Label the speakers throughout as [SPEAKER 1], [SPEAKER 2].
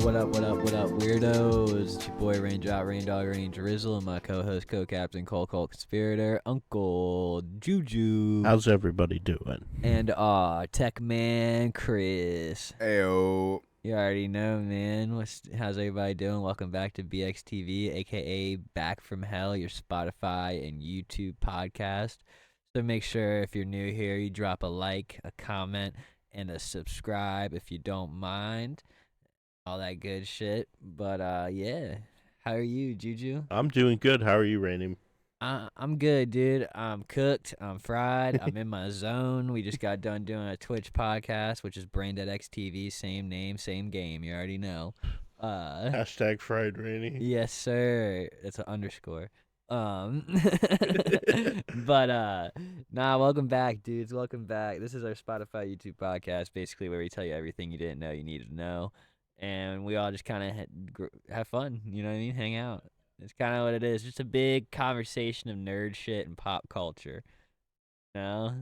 [SPEAKER 1] What up, weirdos? It's your boy Raindrop, Raindog, Rain Drizzle, and my co-host, co-captain, Cold Conspirator, Uncle Juju.
[SPEAKER 2] How's everybody doing?
[SPEAKER 1] And tech man Chris.
[SPEAKER 3] Ayo.
[SPEAKER 1] You already know, man. How's everybody doing? Welcome back to BXTV, aka Back from Hell, your Spotify and YouTube podcast. So make sure if you're new here, you drop a like, a comment, and a subscribe if you don't mind. All that good shit. But yeah. How are you, Juju?
[SPEAKER 2] I'm doing good. How are you, Rainy?
[SPEAKER 1] I'm good, dude. I'm cooked. I'm fried. I'm in my zone. We just got done doing a Twitch podcast, which is BXTV. Same name, same game. You already know.
[SPEAKER 2] Hashtag fried Rainy.
[SPEAKER 1] Yes, sir. It's an underscore. But welcome back, dudes. Welcome back. This is our Spotify YouTube podcast, basically where we tell you everything you didn't know you needed to know. And we all just kind of have fun, you know what I mean? Hang out. It's kind of what it is. Just a big conversation of nerd shit and pop culture. You know?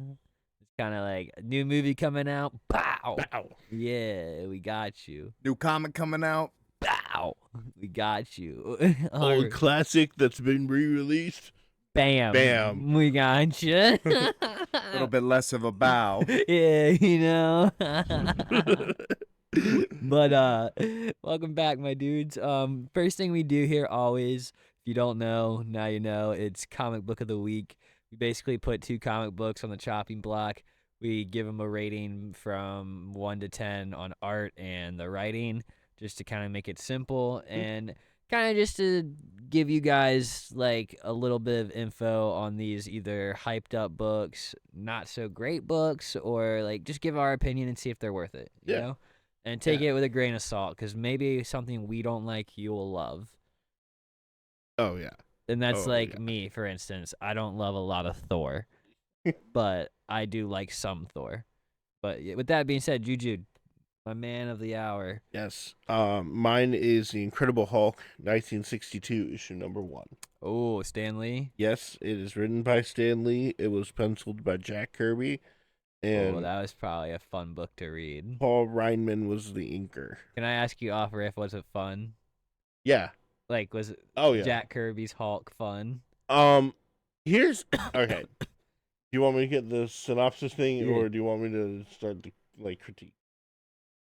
[SPEAKER 1] It's kind of like a new movie coming out. Bow!
[SPEAKER 2] Bow.
[SPEAKER 1] Yeah, we got you.
[SPEAKER 3] New comic coming out.
[SPEAKER 1] Bow! We got you.
[SPEAKER 2] Old classic that's been re-released.
[SPEAKER 1] Bam.
[SPEAKER 2] Bam.
[SPEAKER 1] We got you. A
[SPEAKER 3] little bit less of a bow.
[SPEAKER 1] Yeah, you know. But welcome back, my dudes. First thing we do here always, if you don't know, now you know, it's comic book of the week. We basically put 2 comic books on the chopping block. We give them a rating from 1 to 10 on art and the writing, just to kind of make it simple and kind of just to give you guys like a little bit of info on these either hyped up books, not so great books, or like just give our opinion and see if they're worth it, you know? And take it with a grain of salt, because maybe something we don't like, you'll love.
[SPEAKER 2] Oh, yeah.
[SPEAKER 1] And that's me, for instance. I don't love a lot of Thor, but I do like some Thor. But with that being said, Juju, my man of the hour.
[SPEAKER 2] Yes. Mine is The Incredible Hulk, 1962, issue number 1.
[SPEAKER 1] Oh, Stan Lee?
[SPEAKER 2] Yes, it is written by Stan Lee. It was penciled by Jack Kirby. And
[SPEAKER 1] that was probably a fun book to read.
[SPEAKER 2] Paul Reinman was the inker.
[SPEAKER 1] Can I ask you off riff, was it fun?
[SPEAKER 2] Yeah.
[SPEAKER 1] Like, was it Jack Kirby's Hulk fun?
[SPEAKER 2] Here's... Okay. Do you want me to get the synopsis thing, or do you want me to start the, critique?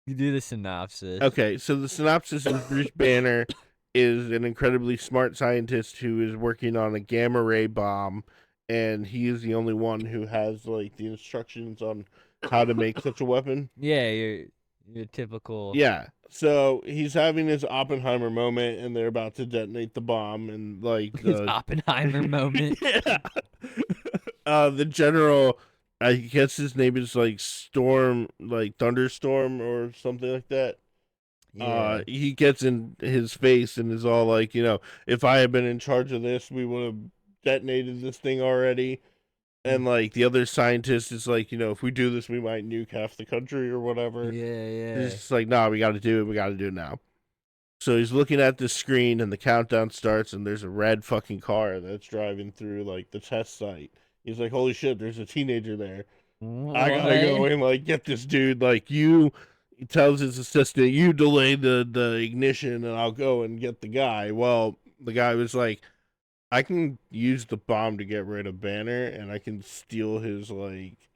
[SPEAKER 1] You do the synopsis.
[SPEAKER 2] Okay, so the synopsis is Bruce Banner is an incredibly smart scientist who is working on a gamma ray bomb, and he is the only one who has the instructions on how to make such a weapon.
[SPEAKER 1] Yeah, your typical.
[SPEAKER 2] Yeah, so he's having his Oppenheimer moment, and they're about to detonate the bomb, and
[SPEAKER 1] his Oppenheimer moment.
[SPEAKER 2] Yeah. The general, I guess his name is Thunderstorm or something like that.
[SPEAKER 1] Yeah.
[SPEAKER 2] He gets in his face and is all like, if I had been in charge of this, we would have detonated this thing already. And the other scientist is like, if we do this, we might nuke half the country or whatever.
[SPEAKER 1] Yeah.
[SPEAKER 2] He's just like, nah, we got to do it. We got to do it now. So he's looking at the screen and the countdown starts, and there's a red fucking car that's driving through the test site. He's like, holy shit, there's a teenager there.
[SPEAKER 1] What?
[SPEAKER 2] I gotta go and get this dude. He tells his assistant, you delay the ignition and I'll go and get the guy. Well, the guy was like, I can use the bomb to get rid of Banner, and I can steal his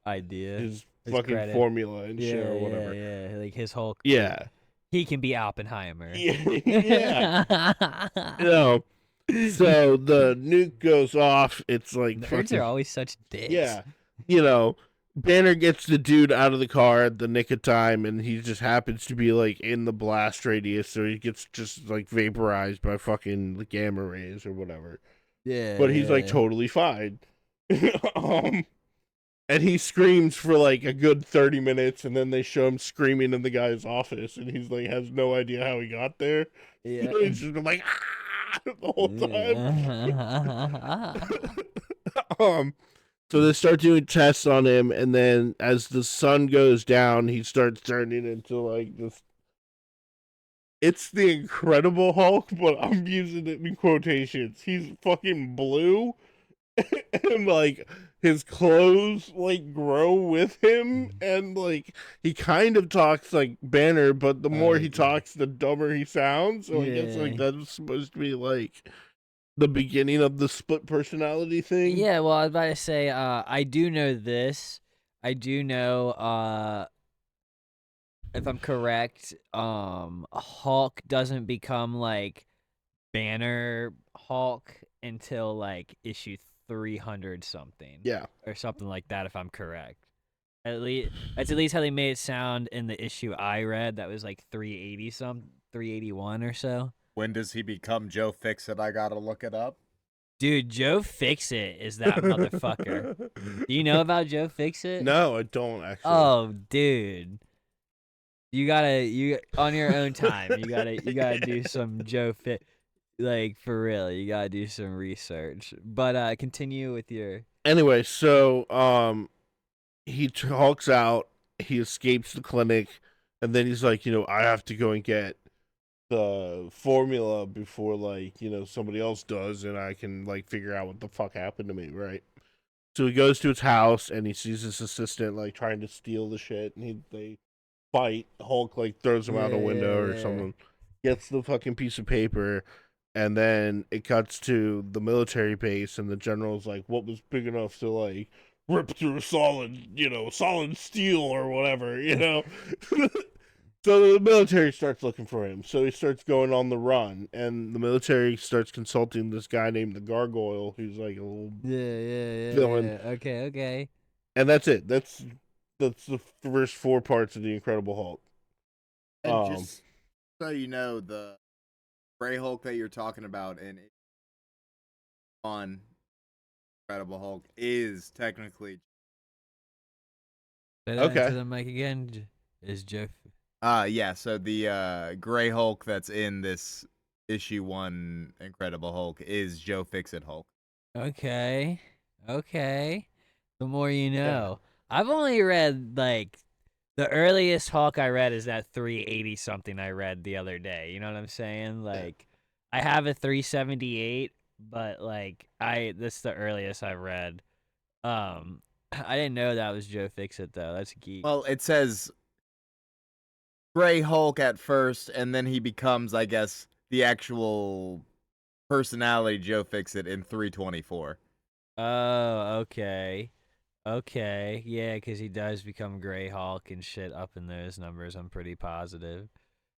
[SPEAKER 1] idea,
[SPEAKER 2] his fucking credit. Formula and shit or whatever.
[SPEAKER 1] Yeah, like his Hulk.
[SPEAKER 2] Yeah,
[SPEAKER 1] he can be Oppenheimer.
[SPEAKER 2] Yeah. So the nuke goes off. It's
[SPEAKER 1] nerds are always such dicks.
[SPEAKER 2] Yeah, Banner gets the dude out of the car at the nick of time, and he just happens to be in the blast radius, so he gets just vaporized by fucking the gamma rays or whatever.
[SPEAKER 1] Yeah,
[SPEAKER 2] but he's totally fine. And he screams for a good 30 minutes, and then they show him screaming in the guy's office, and he's has no idea how he got there.
[SPEAKER 1] Yeah,
[SPEAKER 2] he's just been the whole time. So they start doing tests on him, and then as the sun goes down, he starts turning into this. It's the Incredible Hulk, but I'm using it in quotations. He's fucking blue, and like his clothes like grow with him, and like he kind of talks like Banner, but the more he
[SPEAKER 1] Yeah.
[SPEAKER 2] talks, the dumber he sounds. So I guess like
[SPEAKER 1] Yeah.
[SPEAKER 2] that's supposed to be like the beginning of the split personality thing.
[SPEAKER 1] Yeah, well, I was about to say, I do know this. I do know, if I'm correct, Hulk doesn't become like Banner Hulk until like issue 300 something
[SPEAKER 2] Yeah.
[SPEAKER 1] or something like that, if I'm correct. At least that's at least how they made it sound in the issue I read. That was like 381 or so.
[SPEAKER 3] When does he become Joe Fixit? I gotta look it up.
[SPEAKER 1] Dude, Joe Fixit is that motherfucker. Do you know about Joe Fixit?
[SPEAKER 2] No, I don't actually.
[SPEAKER 1] Oh, dude. You on your own time. You gotta do some Joe Fit, like for real. You gotta do some research. But continue with your.
[SPEAKER 2] Anyway, so he hulks out, he escapes the clinic, and then he's like, I have to go and get the formula before like, somebody else does, and I can like figure out what the fuck happened to me, right? So he goes to his house and he sees his assistant like trying to steal the shit, and they fight. Hulk like throws him out a window or
[SPEAKER 1] Yeah.
[SPEAKER 2] something. Gets the fucking piece of paper, and then it cuts to the military base, and the general's like, "What was big enough to like rip through solid steel or whatever?" So the military starts looking for him. So he starts going on the run, and the military starts consulting this guy named the Gargoyle, who's like a little villain.
[SPEAKER 1] Yeah. Okay.
[SPEAKER 2] And that's it. That's the first four parts of the Incredible Hulk.
[SPEAKER 3] And just so you know, the Gray Hulk that you're talking about in on Incredible Hulk is technically
[SPEAKER 1] Say that into
[SPEAKER 2] Okay.
[SPEAKER 1] the mic again. Is Joe?
[SPEAKER 3] yeah, so the Gray Hulk that's in this issue 1 Incredible Hulk is Joe Fixit Hulk.
[SPEAKER 1] Okay. The more you
[SPEAKER 2] Yeah.
[SPEAKER 1] know. I've only read like the earliest Hulk I read is that 380 something I read the other day. You know what I'm saying? Like I have a 378, but like that's the earliest I've read. I didn't know that was Joe Fixit though. That's a geek.
[SPEAKER 3] Well, it says Gray Hulk at first, and then he becomes, I guess, the actual personality Joe Fixit in 324.
[SPEAKER 1] Oh, okay. Okay. Yeah, because he does become Gray Hulk and shit up in those numbers. I'm pretty positive.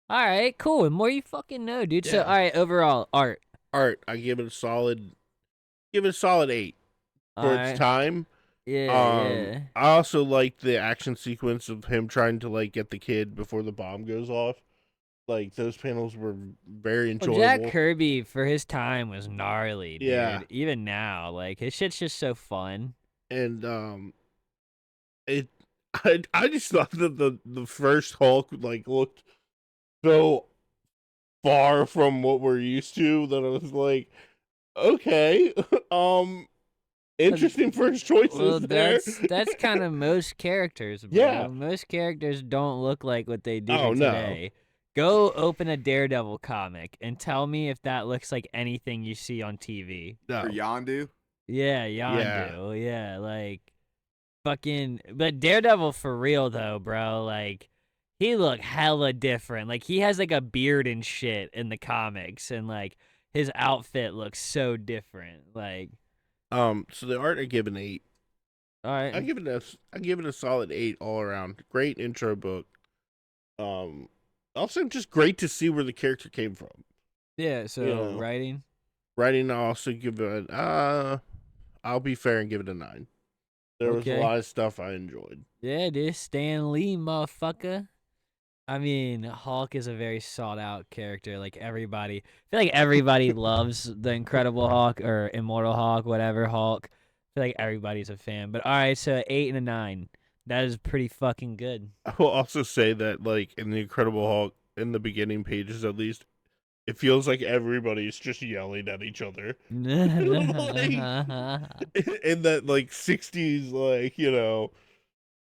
[SPEAKER 1] All right, cool. The more you fucking know, dude. So,
[SPEAKER 2] Yeah.
[SPEAKER 1] all right, overall, art.
[SPEAKER 2] Art, I give it a solid 8
[SPEAKER 1] All
[SPEAKER 2] for its
[SPEAKER 1] right.
[SPEAKER 2] time.
[SPEAKER 1] Yeah.
[SPEAKER 2] I also like the action sequence of him trying to like get the kid before the bomb goes off. Like those panels were very
[SPEAKER 1] Well,
[SPEAKER 2] enjoyable.
[SPEAKER 1] Jack Kirby for his time was gnarly, dude.
[SPEAKER 2] Yeah.
[SPEAKER 1] Even now, like his shit's just so fun.
[SPEAKER 2] And it I just thought that the first Hulk like looked so far from what we're used to that I was like, okay, interesting first choices
[SPEAKER 1] Well,
[SPEAKER 2] there.
[SPEAKER 1] that's kind of most characters, bro.
[SPEAKER 2] Yeah.
[SPEAKER 1] Most characters don't look like what they do
[SPEAKER 2] Oh, no.
[SPEAKER 1] today. Go open a Daredevil comic and tell me if that looks like anything you see on TV.
[SPEAKER 2] No.
[SPEAKER 3] For Yondu?
[SPEAKER 1] Yeah, Yondu. Yeah, like fucking. But Daredevil for real though, bro. Like he look hella different. Like he has like a beard and shit in the comics, and like his outfit looks so different. Like,
[SPEAKER 2] So the art I give an 8.
[SPEAKER 1] all right,
[SPEAKER 2] I give it a solid 8 all around. Great intro book. Also just great to see where the character came from.
[SPEAKER 1] yeah. So
[SPEAKER 2] You know.
[SPEAKER 1] writing.
[SPEAKER 2] Writing, I also give it I'll be fair and give it a 9. There was a
[SPEAKER 1] Okay.
[SPEAKER 2] lot of stuff I enjoyed.
[SPEAKER 1] Yeah, dude, Stan Lee, motherfucker. I mean, Hulk is a very sought out character. Like everybody, I feel like everybody loves the Incredible Hulk or Immortal Hulk, whatever Hulk. I feel like everybody's a fan. But all right, so 8 and a 9. That is pretty fucking good.
[SPEAKER 2] I will also say that, like, in the Incredible Hulk, in the beginning pages at least, it feels like everybody's just yelling at each other. Like, in that, like, 60s, like,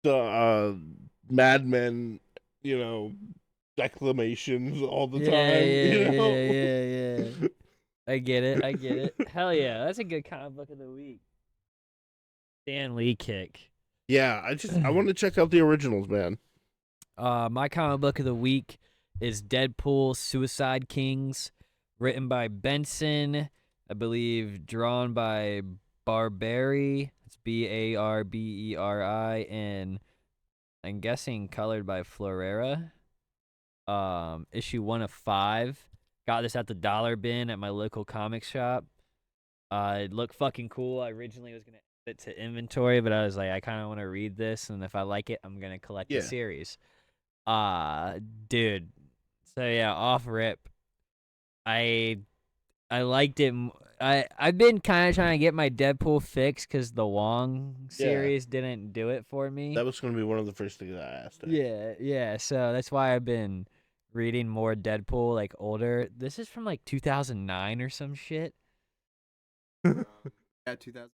[SPEAKER 2] the Mad Men, declamations all the time,
[SPEAKER 1] Yeah. I get it. Hell yeah, that's a good comic book of the week. Stan Lee kick.
[SPEAKER 2] Yeah, I want to check out the originals, man.
[SPEAKER 1] My comic book of the week is Deadpool Suicide Kings, written by Benson, I believe drawn by Barberi. It's Barberi, and I'm guessing colored by Florera. Issue 1 of 5. Got this at the dollar bin at my local comic shop. It looked fucking cool. I originally was gonna add it to inventory, but I was like, I kind of want to read this, and if I like it, I'm gonna collect the
[SPEAKER 2] Yeah.
[SPEAKER 1] series. Dude. So yeah, off rip, I liked it. I've been kind of trying to get my Deadpool fix because the Wong series didn't do it for me.
[SPEAKER 2] That was going to be one of the first things I asked.
[SPEAKER 1] Yeah. So that's why I've been reading more Deadpool, like older. This is from like 2009 or some shit.
[SPEAKER 3] Yeah, 2000.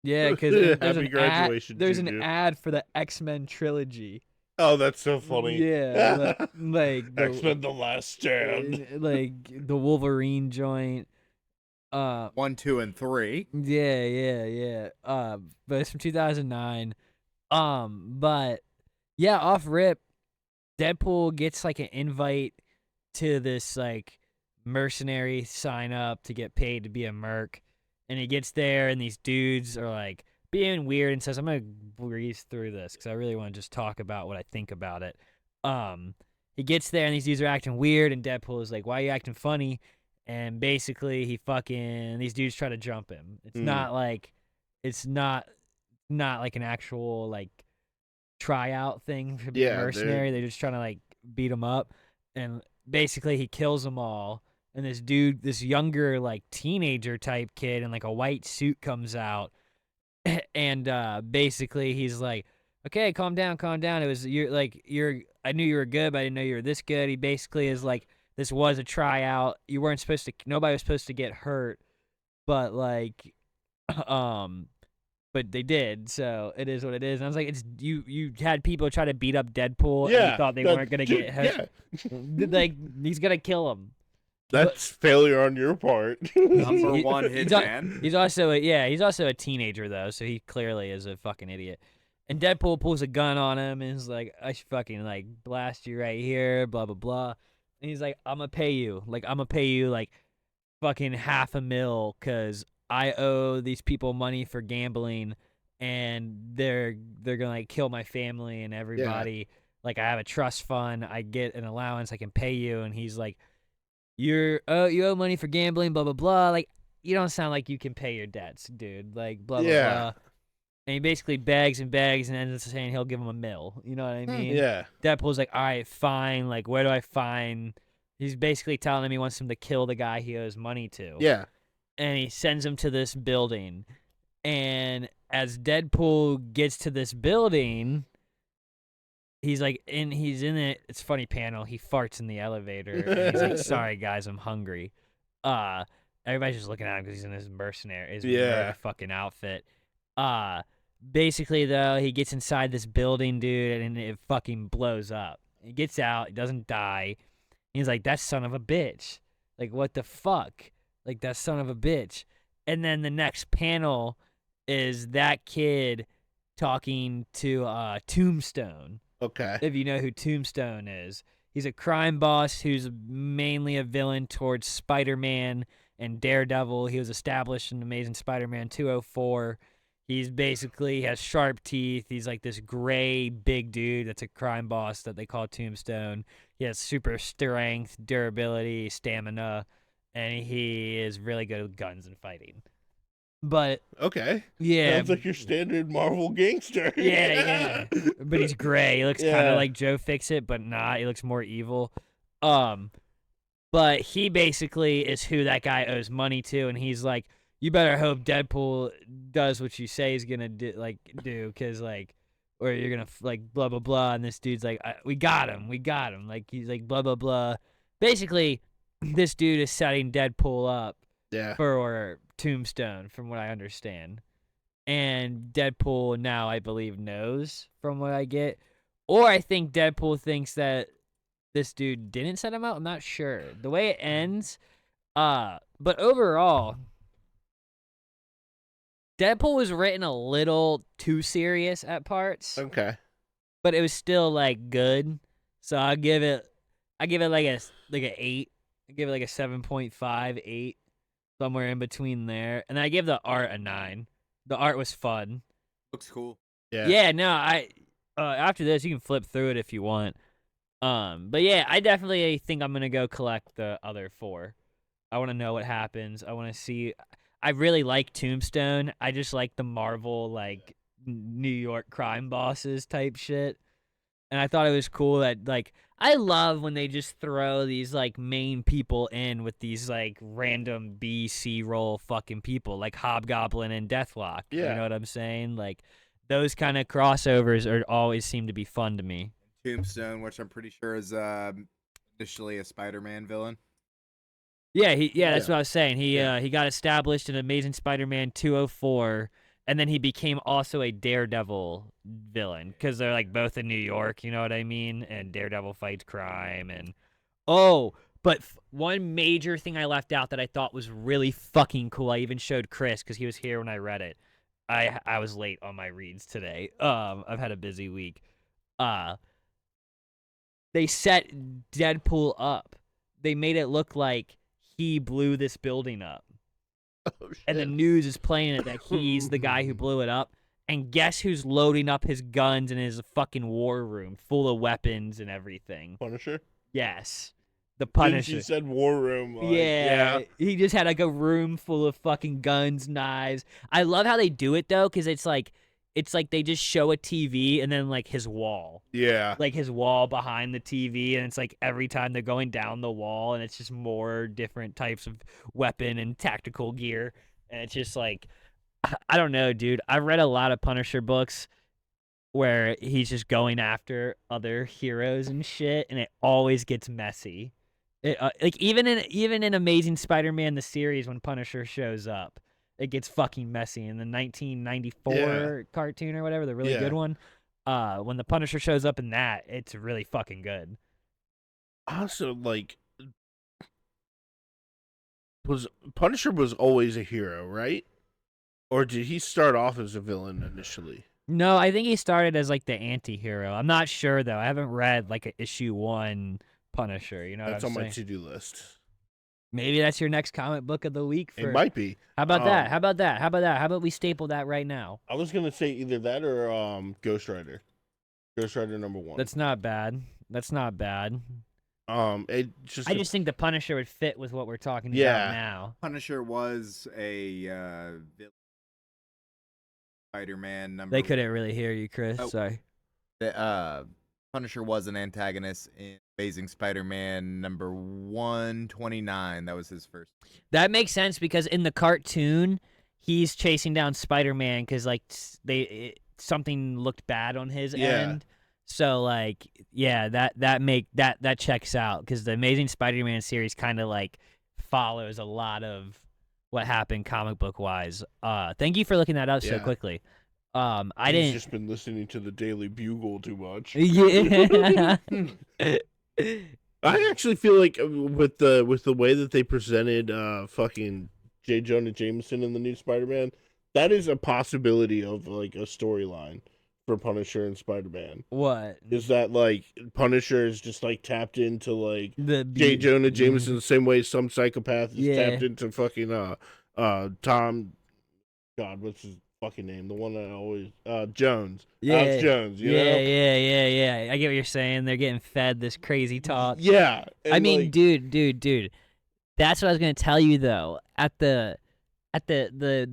[SPEAKER 1] Yeah, because there's
[SPEAKER 2] Happy graduation,
[SPEAKER 1] there's an
[SPEAKER 2] Juju.
[SPEAKER 1] ad for the X-Men trilogy.
[SPEAKER 2] Oh, that's so funny.
[SPEAKER 1] Yeah, like
[SPEAKER 2] X-Men: The Last Stand.
[SPEAKER 1] like the Wolverine joint.
[SPEAKER 3] 1, 2, and 3.
[SPEAKER 1] Yeah. But it's from 2009. But yeah, off rip, Deadpool gets like an invite to this like mercenary sign up to get paid to be a merc, and he gets there, and these dudes are like being weird, and says, "I'm gonna breeze through this because I really want to just talk about what I think about it." He gets there, and these dudes are acting weird, and Deadpool is like, "Why are you acting funny?" And basically, these dudes try to jump him. It's not like an actual like tryout thing to be a mercenary. They're just trying to like beat him up, and basically he kills them all. And this younger like teenager type kid in like a white suit comes out, and basically he's like, "Okay, calm down. It was I knew you were good, but I didn't know you were this good." He basically is like, "This was a tryout. Nobody was supposed to get hurt, but like, but they did, so it is what it is." And I was like, "It's you had people try to beat up Deadpool, and you thought they weren't gonna get hurt. Like he's gonna kill him."
[SPEAKER 2] That's failure on your part.
[SPEAKER 3] Number one hit man.
[SPEAKER 1] He's also a teenager though, so he clearly is a fucking idiot. And Deadpool pulls a gun on him and is like, "I should fucking like blast you right here, blah blah blah." And he's like, "I'm gonna pay you like fucking $500,000 because I owe these people money for gambling, and they're gonna like kill my family and everybody. Like I have a trust fund, I get an allowance, I can pay you." And he's like, you owe money for gambling, blah blah blah. Like you don't sound like you can pay your debts, dude. Like blah blah blah. And he basically begs and ends up saying he'll give him $1 million. You know what I mean?
[SPEAKER 2] Yeah.
[SPEAKER 1] Deadpool's like, "All right, fine. Like where do I find?" He's basically telling him he wants him to kill the guy he owes money to.
[SPEAKER 2] Yeah.
[SPEAKER 1] And he sends him to this building. And as Deadpool gets to this building, he's in it. It's a funny panel. He farts in the elevator. And he's like, "Sorry guys, I'm hungry." Everybody's just looking at him because he's in his mercenary fucking outfit. Basically though, he gets inside this building, dude, and it fucking blows up. He gets out. He doesn't die. He's like, "That son of a bitch. Like what the fuck? Like that son of a bitch." And then the next panel is that kid talking to Tombstone.
[SPEAKER 2] Okay.
[SPEAKER 1] If you know who Tombstone is. He's a crime boss who's mainly a villain towards Spider-Man and Daredevil. He was established in Amazing Spider-Man 204. He's basically has sharp teeth. He's like this gray big dude that's a crime boss that they call Tombstone. He has super strength, durability, stamina, and he is really good with guns and fighting. But
[SPEAKER 2] okay,
[SPEAKER 1] yeah,
[SPEAKER 2] sounds like your standard Marvel gangster.
[SPEAKER 1] Yeah. But he's gray. He looks kind of like Joe Fixit, but not. He looks more evil. But he basically is who that guy owes money to, and he's like, "You better hope Deadpool does what you say he's gonna do, because or you're gonna like blah blah blah." And this dude's like, we got him. Like he's like blah blah blah. Basically, this dude is setting Deadpool up for Tombstone, from what I understand. And Deadpool now, I believe, knows from what I get. Or I think Deadpool thinks that this dude didn't set him out. I'm not sure. The way it ends, but overall, Deadpool was written a little too serious at parts,
[SPEAKER 2] Okay.
[SPEAKER 1] but it was still like good. So I give it like a 8. I give it like a 7.5, 8, somewhere in between there. And I give the art a 9. The art was fun.
[SPEAKER 3] Looks cool.
[SPEAKER 2] Yeah.
[SPEAKER 1] Yeah, no, after this you can flip through it if you want. But yeah, I definitely think I'm gonna go collect the other 4. I want to know what happens. I want to see. I really like Tombstone. I just like the Marvel like New York crime bosses type shit. And I thought it was cool that like I love when they just throw these like main people in with these like random B C roll fucking people like Hobgoblin and Deathlock. You
[SPEAKER 2] Yeah.
[SPEAKER 1] know what I'm saying? Like those kind of crossovers are always seem to be fun to me.
[SPEAKER 3] Tombstone, which I'm pretty sure is initially a Spider-Man villain.
[SPEAKER 1] Yeah, that's
[SPEAKER 2] Yeah.
[SPEAKER 1] what I was saying.
[SPEAKER 2] Yeah.
[SPEAKER 1] He got established in Amazing Spider-Man 204, and then he became also a Daredevil villain because they're like both in New York, you know what I mean? And Daredevil fights crime and but one major thing I left out that I thought was really fucking cool. I even showed Chris because he was here when I read it. I was late on my reads today. I've had a busy week. They set Deadpool up. They made it look like he blew this building up.
[SPEAKER 2] Oh, shit.
[SPEAKER 1] And the news is playing it that he's the guy who blew it up. And guess who's loading up his guns in his fucking war room full of weapons and everything?
[SPEAKER 2] Punisher?
[SPEAKER 1] Yes. The
[SPEAKER 2] Since
[SPEAKER 1] Punisher.
[SPEAKER 2] you said war room. Like,
[SPEAKER 1] yeah. He just had like a room full of fucking guns, knives. I love how they do it though, because it's like they just show a TV and then like his wall.
[SPEAKER 2] Yeah.
[SPEAKER 1] Like his wall behind the TV, and it's like every time they're going down the wall, and it's just more different types of weapon and tactical gear, and it's just like I don't know, dude. I've read a lot of Punisher books where he's just going after other heroes and shit, and it always gets messy. Like even in Amazing Spider-Man the series when Punisher shows up, it gets fucking messy. In the 1994 cartoon or whatever, the really good one. When the Punisher shows up in that, it's really fucking good.
[SPEAKER 2] Also, like, Punisher was always a hero, right? Or did he start off as a villain initially?
[SPEAKER 1] No, I think he started as like the anti-hero. I'm not sure though. I haven't read like a issue 1 Punisher. You know
[SPEAKER 2] That's
[SPEAKER 1] what
[SPEAKER 2] on
[SPEAKER 1] I'm
[SPEAKER 2] my
[SPEAKER 1] saying?
[SPEAKER 2] to-do list.
[SPEAKER 1] Maybe that's your next comic book of the week.
[SPEAKER 2] It might be.
[SPEAKER 1] How about that? How about that? How about that? How about we staple that right now?
[SPEAKER 2] I was gonna say either that or Ghost Rider. Ghost Rider #1.
[SPEAKER 1] That's not bad. That's not bad.
[SPEAKER 2] It just
[SPEAKER 1] I just think the Punisher would fit with what we're talking about
[SPEAKER 2] Yeah.
[SPEAKER 1] now.
[SPEAKER 3] Punisher was a villain. Spider-Man number.
[SPEAKER 1] They couldn't really hear you, Chris.
[SPEAKER 3] Oh.
[SPEAKER 1] Sorry.
[SPEAKER 3] Punisher was an antagonist in Amazing Spider-Man number 129. That was his first.
[SPEAKER 1] That makes sense because in the cartoon, he's chasing down Spider-Man because like something looked bad on his end. So like, yeah, that checks out because the Amazing Spider-Man series kind of like follows a lot of what happened comic book wise. Thank you for looking that up so
[SPEAKER 2] Yeah.
[SPEAKER 1] quickly. I
[SPEAKER 2] He's
[SPEAKER 1] didn't.
[SPEAKER 2] just been listening to the Daily Bugle too much.
[SPEAKER 1] Yeah.
[SPEAKER 2] I actually feel like with the way that they presented fucking J. Jonah Jameson in the new Spider-Man, that is a possibility of like a storyline for Punisher and Spider-Man.
[SPEAKER 1] What?
[SPEAKER 2] Is that like Punisher is just like tapped into like
[SPEAKER 1] The
[SPEAKER 2] J. Jonah Jameson the same way some psychopath is
[SPEAKER 1] Yeah.
[SPEAKER 2] tapped into fucking Tom, God, what's his fucking name? The one that always Jones. Alex Jones, you know?
[SPEAKER 1] Yeah. I get what you're saying. They're getting fed this crazy talk.
[SPEAKER 2] Yeah. And
[SPEAKER 1] I mean,
[SPEAKER 2] like,
[SPEAKER 1] dude. That's what I was gonna tell you though. At the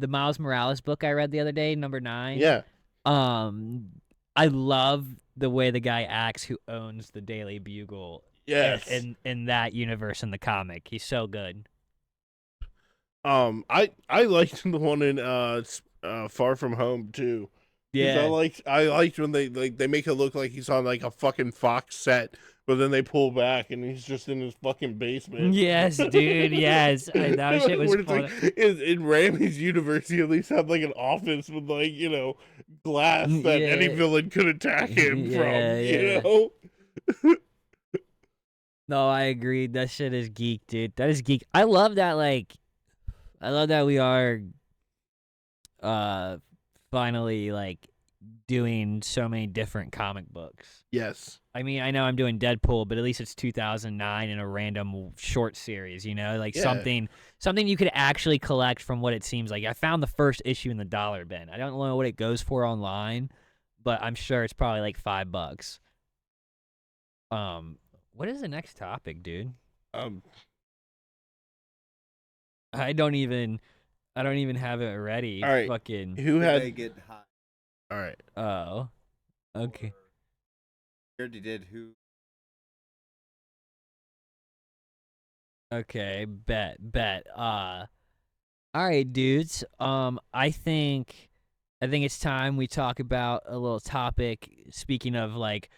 [SPEAKER 1] Miles Morales book I read the other day, number 9.
[SPEAKER 2] yeah.
[SPEAKER 1] I love the way the guy acts who owns the Daily Bugle.
[SPEAKER 2] Yes.
[SPEAKER 1] In that universe in the comic, he's so good.
[SPEAKER 2] I liked the one in Far From Home too. 'Cause
[SPEAKER 1] Yeah.
[SPEAKER 2] I liked when they make it look like he's on like a fucking Fox set, but then they pull back and he's just in his fucking basement.
[SPEAKER 1] Yes, dude. Yes, that shit was
[SPEAKER 2] Where it's
[SPEAKER 1] funny.
[SPEAKER 2] like, in Raimi's universe, he at least had like an office with like glass that any
[SPEAKER 1] Yeah.
[SPEAKER 2] villain could attack him
[SPEAKER 1] Yeah,
[SPEAKER 2] from.
[SPEAKER 1] yeah.
[SPEAKER 2] You know.
[SPEAKER 1] No, I agree. That shit is geek, dude. That is geek. I love that. Like, I love that we are finally like doing so many different comic books.
[SPEAKER 2] Yes.
[SPEAKER 1] I mean, I know I'm doing Deadpool, but at least it's 2009 in a random short series, like
[SPEAKER 2] Yeah.
[SPEAKER 1] something you could actually collect from what it seems like. I found the first issue in the dollar bin. I don't know what it goes for online, but I'm sure it's probably like $5. What is the next topic, dude?
[SPEAKER 2] Um.
[SPEAKER 1] I don't even have it ready.
[SPEAKER 2] All right.
[SPEAKER 1] Fucking.
[SPEAKER 2] Who
[SPEAKER 3] Did
[SPEAKER 2] had?
[SPEAKER 3] they get hot?
[SPEAKER 2] All right.
[SPEAKER 1] Oh. Okay.
[SPEAKER 3] We already did who?
[SPEAKER 1] Okay. Bet. All right, dudes. I think it's time we talk about a little topic. Speaking of like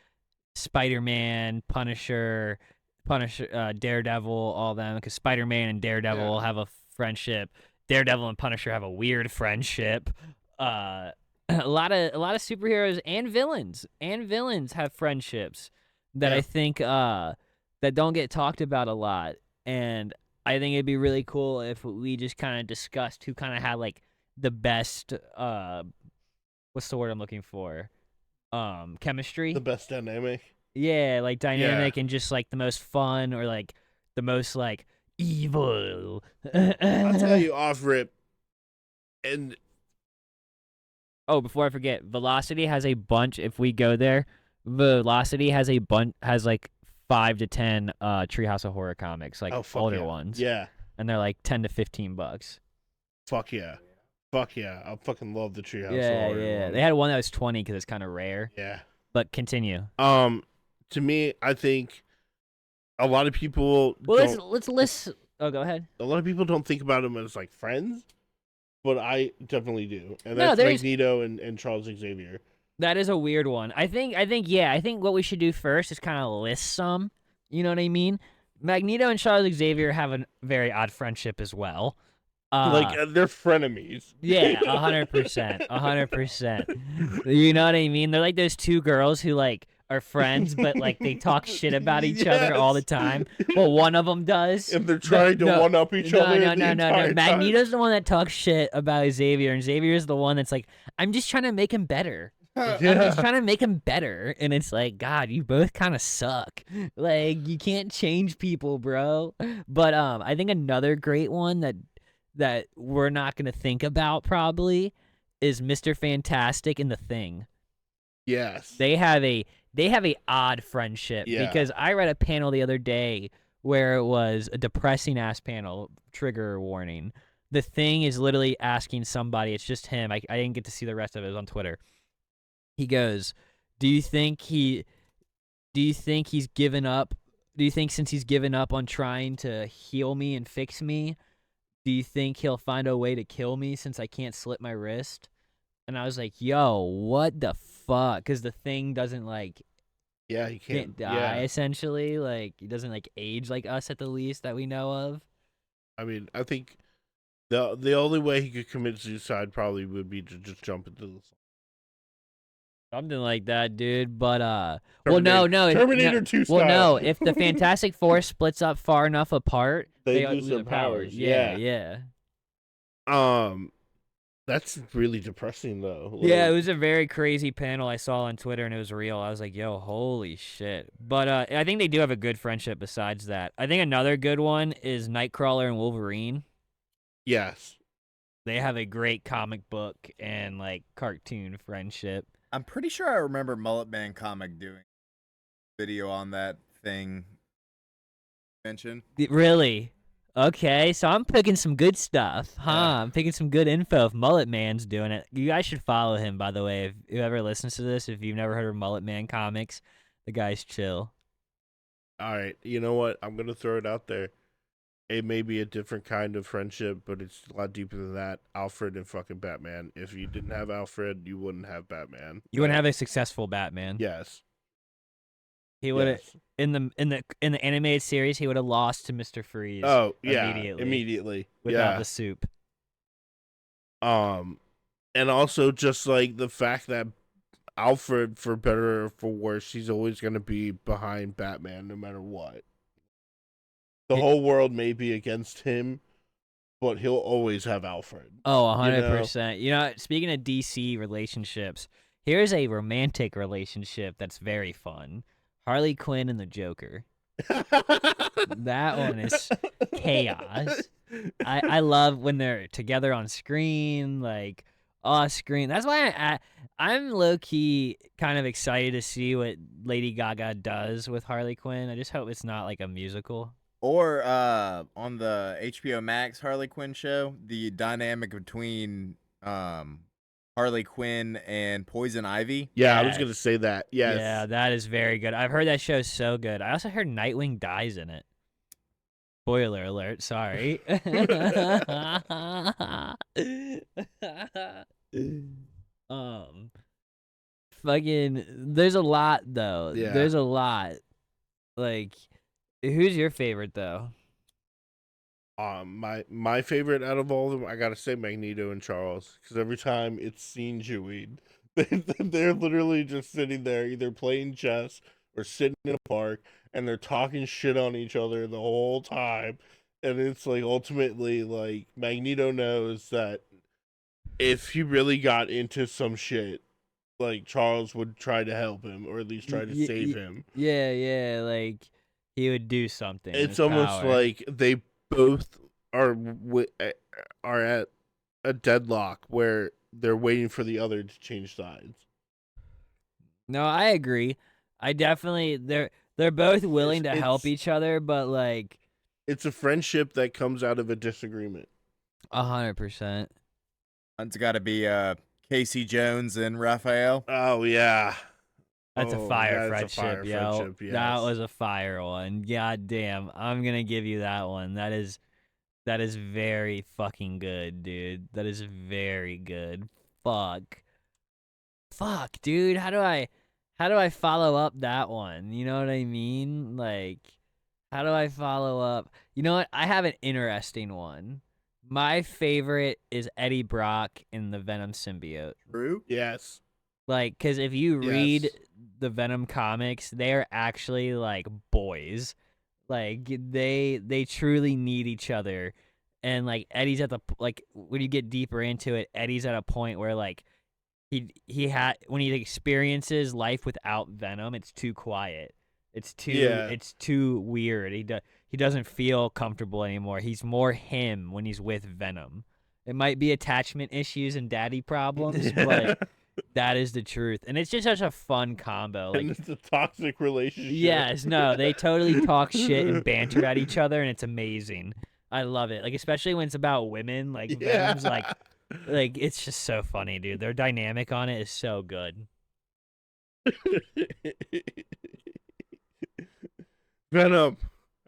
[SPEAKER 1] Spider-Man, Punisher, Daredevil, all them, because Spider-Man and Daredevil have a friendship. Daredevil and Punisher have a weird friendship. A lot of superheroes and villains have friendships that I think that don't get talked about a lot. And I think it'd be really cool if we just kind of discussed who kind of had like the best what's the word I'm looking for? Chemistry.
[SPEAKER 2] The best dynamic.
[SPEAKER 1] Yeah, like dynamic and just like the most fun or like the most like evil.
[SPEAKER 2] I'll tell you off rip. And
[SPEAKER 1] oh, before I forget, Velocity has a bunch. If we go there, Velocity has a bunch, has like 5 to 10 Treehouse of Horror comics, like older ones.
[SPEAKER 2] Yeah.
[SPEAKER 1] And they're like $10 to $15.
[SPEAKER 2] Fuck yeah. Fuck yeah. I fucking love the Treehouse of
[SPEAKER 1] Yeah,
[SPEAKER 2] Horror
[SPEAKER 1] yeah.
[SPEAKER 2] one.
[SPEAKER 1] They had one that was 20 because it's kind of rare.
[SPEAKER 2] Yeah.
[SPEAKER 1] But continue.
[SPEAKER 2] To me, I think a lot of people.
[SPEAKER 1] Well, let's list. Oh, go ahead.
[SPEAKER 2] A lot of people don't think about them as like friends, but I definitely do, and
[SPEAKER 1] No,
[SPEAKER 2] that's Magneto and Charles Xavier.
[SPEAKER 1] That is a weird one. I think what we should do first is kind of list some. You know what I mean? Magneto and Charles Xavier have a very odd friendship as well.
[SPEAKER 2] They're frenemies.
[SPEAKER 1] Yeah, 100%, 100%. You know what I mean? They're like those two girls who like are friends, but like they talk shit about each other all the time. Well, one of them does,
[SPEAKER 2] and they're trying to one up each other.
[SPEAKER 1] No. Magneto's the one that talks shit about Xavier, and Xavier's the one that's like, I'm just trying to make him better. I'm just trying to make him better. And it's like, God, you both kind of suck. Like, you can't change people, bro. But I think another great one that we're not going to think about probably is Mr. Fantastic and the Thing.
[SPEAKER 2] Yes.
[SPEAKER 1] They have a odd friendship because I read a panel the other day where it was a depressing ass panel, trigger warning. The Thing is literally asking somebody, it's just him. I didn't get to see the rest of it. It was on Twitter. He goes, do you think he's given up? Do you think since he's given up on trying to heal me and fix me, do you think he'll find a way to kill me since I can't slit my wrist? And I was like, yo, what the fuck? Because the Thing doesn't like,
[SPEAKER 2] he can't
[SPEAKER 1] die essentially. Like, he doesn't like age like us at the least that we know of.
[SPEAKER 2] I mean, I think the only way he could commit suicide probably would be to just jump into the
[SPEAKER 1] Something like that, dude. But
[SPEAKER 2] Terminator 2 style.
[SPEAKER 1] Well, no. If the Fantastic Four splits up far enough apart, they lose their powers. Yeah.
[SPEAKER 2] That's really depressing though.
[SPEAKER 1] Yeah, it was a very crazy panel I saw on Twitter, and it was real. I was like, yo, holy shit. But I think they do have a good friendship besides that. I think another good one is Nightcrawler and Wolverine.
[SPEAKER 2] Yes.
[SPEAKER 3] They have a great comic book and like cartoon friendship. I'm pretty sure I remember Mullet Man Comic doing a video on that thing. Mention.
[SPEAKER 1] Really? Okay, so I'm picking some good stuff, huh? Yeah. I'm picking some good info if Mullet Man's doing it. You guys should follow him, by the way. If whoever listens to this, if you've never heard of Mullet Man Comics, the guy's chill.
[SPEAKER 2] All right, you know what? I'm going to throw it out there. It may be a different kind of friendship, but it's a lot deeper than that. Alfred and fucking Batman. If you didn't have Alfred, you wouldn't have Batman.
[SPEAKER 1] You wouldn't have a successful Batman.
[SPEAKER 2] Yes.
[SPEAKER 1] He would have in the animated series. He would have lost to Mr. Freeze.
[SPEAKER 2] Oh yeah, immediately
[SPEAKER 1] without the soup.
[SPEAKER 2] And also just like the fact that Alfred, for better or for worse, he's always gonna be behind Batman no matter what. The whole world may be against him, but he'll always have Alfred.
[SPEAKER 1] Oh,
[SPEAKER 2] You know?
[SPEAKER 1] 100%. You know, speaking of DC relationships, here's a romantic relationship that's very fun. Harley Quinn and the Joker. That one is chaos. I love when they're together on screen, like off screen. That's why I'm low key kind of excited to see what Lady Gaga does with Harley Quinn. I just hope it's not like a musical.
[SPEAKER 3] Or on the HBO Max Harley Quinn show, the dynamic between Harley Quinn and Poison Ivy.
[SPEAKER 2] Yeah, I was gonna say that. Yes.
[SPEAKER 1] Yeah, that is very good. I've heard that show's so good. I also heard Nightwing dies in it. Spoiler alert, sorry. Fucking there's a lot though.
[SPEAKER 2] Yeah.
[SPEAKER 1] There's a lot. Like, who's your favorite though?
[SPEAKER 2] My favorite out of all of them, I gotta say Magneto and Charles, because every time it's seen Jewy, they're literally just sitting there either playing chess or sitting in a park, and they're talking shit on each other the whole time, and it's like ultimately like Magneto knows that if he really got into some shit, like Charles would try to help him or at least try to save him.
[SPEAKER 1] Yeah, like he would do something.
[SPEAKER 2] It's almost like they both are at a deadlock where they're waiting for the other to change sides.
[SPEAKER 1] No, I agree. I definitely they're both willing to help each other, but like
[SPEAKER 2] it's a friendship that comes out of a disagreement.
[SPEAKER 1] 100%.
[SPEAKER 3] It's got to be Casey Jones and Raphael.
[SPEAKER 2] Oh yeah.
[SPEAKER 1] That's a fire friendship, yo.
[SPEAKER 2] Friendship, yes.
[SPEAKER 1] That was a fire one. God damn. I'm gonna give you that one. That is very fucking good, dude. That is very good. Fuck, dude. How do I follow up that one? You know what I mean? Like, how do I follow up? You know what? I have an interesting one. My favorite is Eddie Brock in the Venom symbiote.
[SPEAKER 3] True?
[SPEAKER 2] Yes.
[SPEAKER 1] Like, because if you read the Venom comics, they're actually like boys. Like they truly need each other. And like Eddie's at the like when you get deeper into it, Eddie's at a point where like he had when he experiences life without Venom, it's too quiet. It's too weird. He doesn't feel comfortable anymore. He's more him when he's with Venom. It might be attachment issues and daddy problems, but that is the truth. And it's just such a fun combo. Like,
[SPEAKER 2] and it's a toxic relationship.
[SPEAKER 1] Yes, no, they totally talk shit and banter at each other, and it's amazing. I love it. Like, especially when it's about women. Like, Venom's like it's just so funny, dude. Their dynamic on it is so good.
[SPEAKER 2] Venom,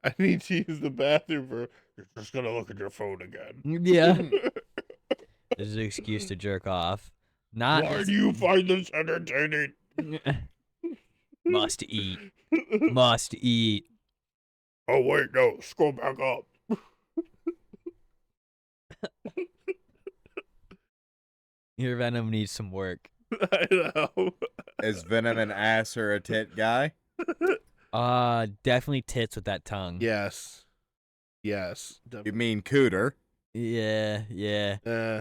[SPEAKER 2] I need to use the bathroom for. You're just gonna look at your phone again.
[SPEAKER 1] Yeah. This is an excuse to jerk off.
[SPEAKER 2] Why do you find this entertaining?
[SPEAKER 1] Must eat. Must eat.
[SPEAKER 2] Oh wait, no. Scroll back up.
[SPEAKER 1] Your Venom needs some work.
[SPEAKER 2] I know.
[SPEAKER 3] Is Venom an ass or a tit guy?
[SPEAKER 1] Definitely tits with that tongue.
[SPEAKER 2] Yes. Yes.
[SPEAKER 3] You mean cooter?
[SPEAKER 1] Yeah.
[SPEAKER 2] Yeah.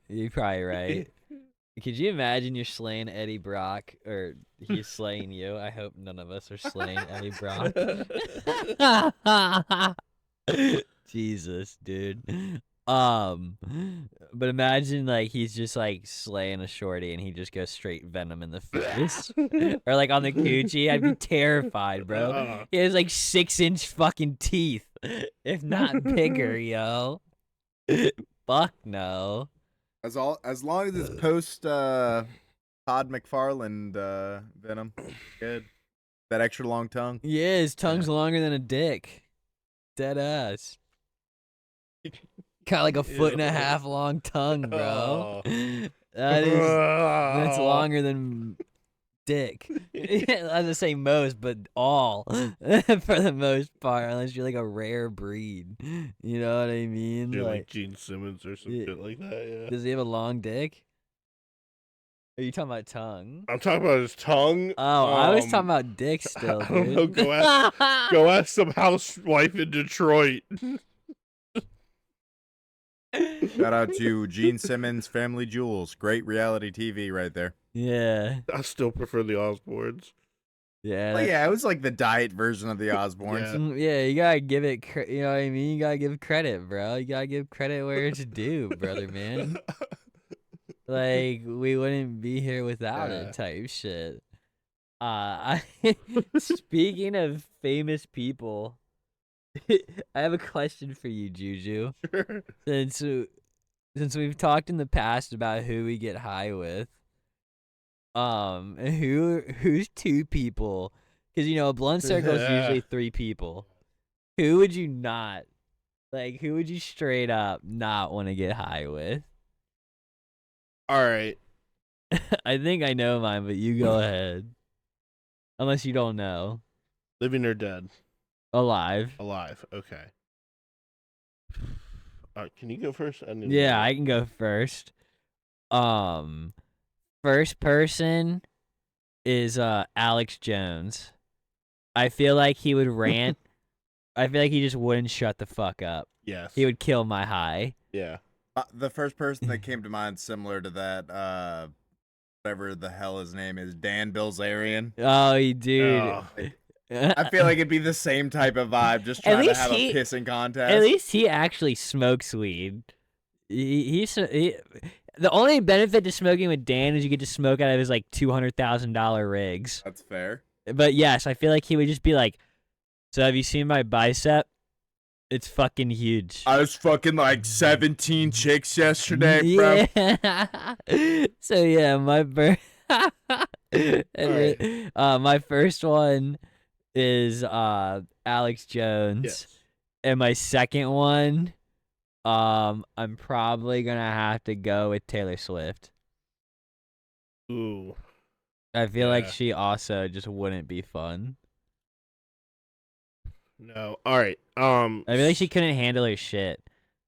[SPEAKER 1] You're probably right. Could you imagine you're slaying Eddie Brock, or he's slaying you? I hope none of us are slaying Eddie Brock. Jesus, dude. But imagine like he's just like slaying a shorty and he just goes straight Venom in the face. Or like on the coochie. I'd be terrified, bro. He has like 6-inch fucking teeth. If not bigger, yo. Fuck no.
[SPEAKER 3] As long as it's post Todd McFarlane Venom. Good. That extra long tongue.
[SPEAKER 1] Yeah, his tongue's longer than a dick. Dead ass. Got like a 1.5 foot long tongue, bro. That's longer than dick. I was gonna say most, but all for the most part, unless you're like a rare breed. You know what I mean?
[SPEAKER 2] You're like Gene Simmons or some shit like that. Yeah.
[SPEAKER 1] Does he have a long dick? Are you talking about tongue?
[SPEAKER 2] I'm talking about his tongue.
[SPEAKER 1] Oh, I was talking about dick still,
[SPEAKER 2] I don't
[SPEAKER 1] dude.
[SPEAKER 2] know. Go ask some housewife in Detroit.
[SPEAKER 3] Shout out to Gene Simmons, Family Jewels. Great reality TV right there.
[SPEAKER 1] Yeah.
[SPEAKER 2] I still prefer the Osbournes.
[SPEAKER 1] Yeah.
[SPEAKER 3] Well, yeah, it was like the diet version of the Osbournes.
[SPEAKER 1] Yeah, you gotta give it, you know what I mean? You gotta give credit, bro. You gotta give credit where it's due, brother, man. Like, we wouldn't be here without it type shit. Speaking of famous people, I have a question for you, Juju.
[SPEAKER 2] Sure.
[SPEAKER 1] Since we've talked in the past about who we get high with, who's two people? Because you know a blunt circle is usually three people. Who would you not like? Who would you straight up not want to get high with?
[SPEAKER 2] All right.
[SPEAKER 1] I think I know mine, but you go ahead. Unless you don't know.
[SPEAKER 2] Living or dead?
[SPEAKER 1] Alive.
[SPEAKER 2] Alive. Okay. Can you go first?
[SPEAKER 1] Yeah, I can go first. First person is Alex Jones. I feel like he would rant. I feel like he just wouldn't shut the fuck up.
[SPEAKER 2] Yes.
[SPEAKER 1] He would kill my high.
[SPEAKER 2] Yeah.
[SPEAKER 3] The first person that came to mind similar to that, whatever the hell his name is, Dan Bilzerian.
[SPEAKER 1] Oh, dude.
[SPEAKER 2] Oh.
[SPEAKER 3] I feel like it'd be the same type of vibe, just trying to have a pissing contest.
[SPEAKER 1] At least he actually smokes weed. The only benefit to smoking with Dan is you get to smoke out of his like $200,000 rigs.
[SPEAKER 3] That's fair.
[SPEAKER 1] But yes, I feel like he would just be like, "So have you seen my bicep? It's fucking huge."
[SPEAKER 3] I was fucking like 17 chicks yesterday, bro.
[SPEAKER 1] Yeah. So yeah, my my first one is Alex Jones.
[SPEAKER 2] Yes.
[SPEAKER 1] And my second one, I'm probably gonna have to go with Taylor Swift.
[SPEAKER 2] Ooh.
[SPEAKER 1] I feel like
[SPEAKER 2] Yeah.
[SPEAKER 1] she also just wouldn't be fun.
[SPEAKER 2] No. All right.
[SPEAKER 1] I feel like she couldn't handle her shit.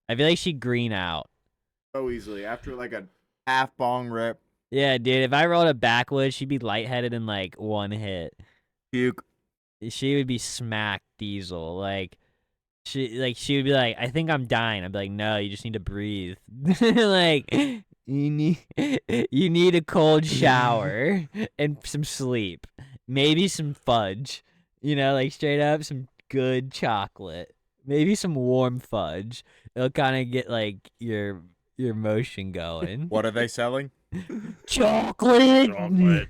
[SPEAKER 1] I feel like she'd green out.
[SPEAKER 3] So easily after like a half bong rip.
[SPEAKER 1] Yeah, dude. If I rolled a backwoods, she'd be lightheaded in like one hit.
[SPEAKER 3] Puke.
[SPEAKER 1] She would be smacked diesel. Like she would be like, "I think I'm dying." I'd be like, "No, you just need to breathe." Like you need a cold shower and some sleep. Maybe some fudge. You know, like straight up some good chocolate. Maybe some warm fudge. It'll kind of get like your motion going.
[SPEAKER 3] What are they selling?
[SPEAKER 1] Chocolate.
[SPEAKER 2] Chocolate.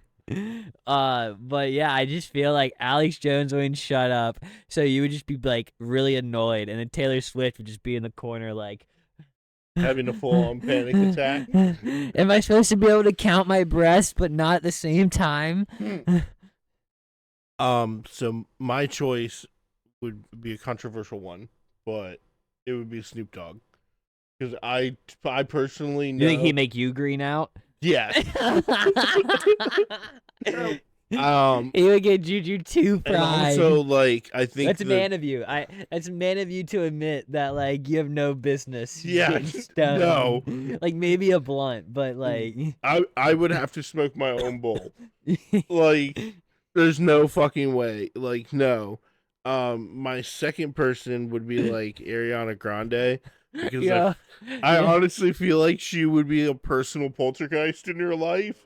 [SPEAKER 1] But yeah, I just feel like Alex Jones wouldn't shut up, so you would just be like really annoyed, and then Taylor Swift would just be in the corner like
[SPEAKER 2] Having a full-on panic attack.
[SPEAKER 1] Am I supposed to be able to count my breasts but not at the same time?
[SPEAKER 2] So my choice would be a controversial one, but it would be Snoop Dogg. Because I personally know.
[SPEAKER 1] You think he'd make you green out?
[SPEAKER 2] Yes.
[SPEAKER 1] He would get Juju too
[SPEAKER 2] And
[SPEAKER 1] fried.
[SPEAKER 2] also, like, I think
[SPEAKER 1] That's man of you. That's man of you to admit that, like, you have no business.
[SPEAKER 2] Yeah,
[SPEAKER 1] getting stoned.
[SPEAKER 2] no.
[SPEAKER 1] Like maybe a blunt, but like.
[SPEAKER 2] I would have to smoke my own bowl. Like, there's no fucking way. Like, no. My second person would be like Ariana Grande. Because
[SPEAKER 1] Yeah.
[SPEAKER 2] I honestly feel like she would be a personal poltergeist in your life,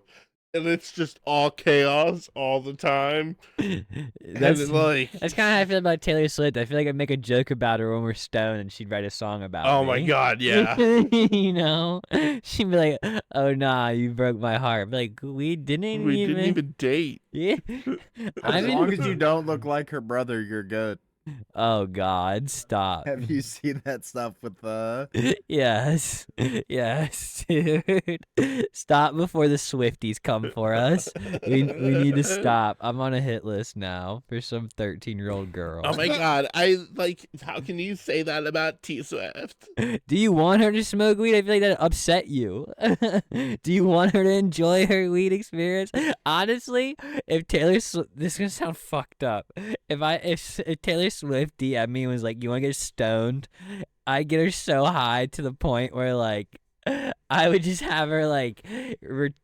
[SPEAKER 2] and it's just all chaos all the time.
[SPEAKER 1] That's
[SPEAKER 2] And like,
[SPEAKER 1] kind of how I feel about Taylor Swift. I feel like I'd make a joke about her when we're stoned, and she'd write a song about
[SPEAKER 2] oh
[SPEAKER 1] me.
[SPEAKER 2] my god, yeah.
[SPEAKER 1] You know, she'd be like, "Oh nah, you broke my heart." But like, we didn't
[SPEAKER 2] even date.
[SPEAKER 1] Yeah.
[SPEAKER 3] As long as you don't look like her brother, you're good.
[SPEAKER 1] Oh God, stop.
[SPEAKER 3] Have you seen that stuff with
[SPEAKER 1] Yes, dude. Stop before the Swifties come for us. We need to stop. I'm on a hit list now for some 13-year-old girl.
[SPEAKER 2] Oh my god, I like. How can you say that about T Swift?
[SPEAKER 1] Do you want her to smoke weed? I feel like that upset you. Do you want her to enjoy her weed experience? Honestly, if this is gonna sound fucked up. If Taylor Swift DM me and was like, "You want to get stoned?" I get her so high to the point where like I would just have her like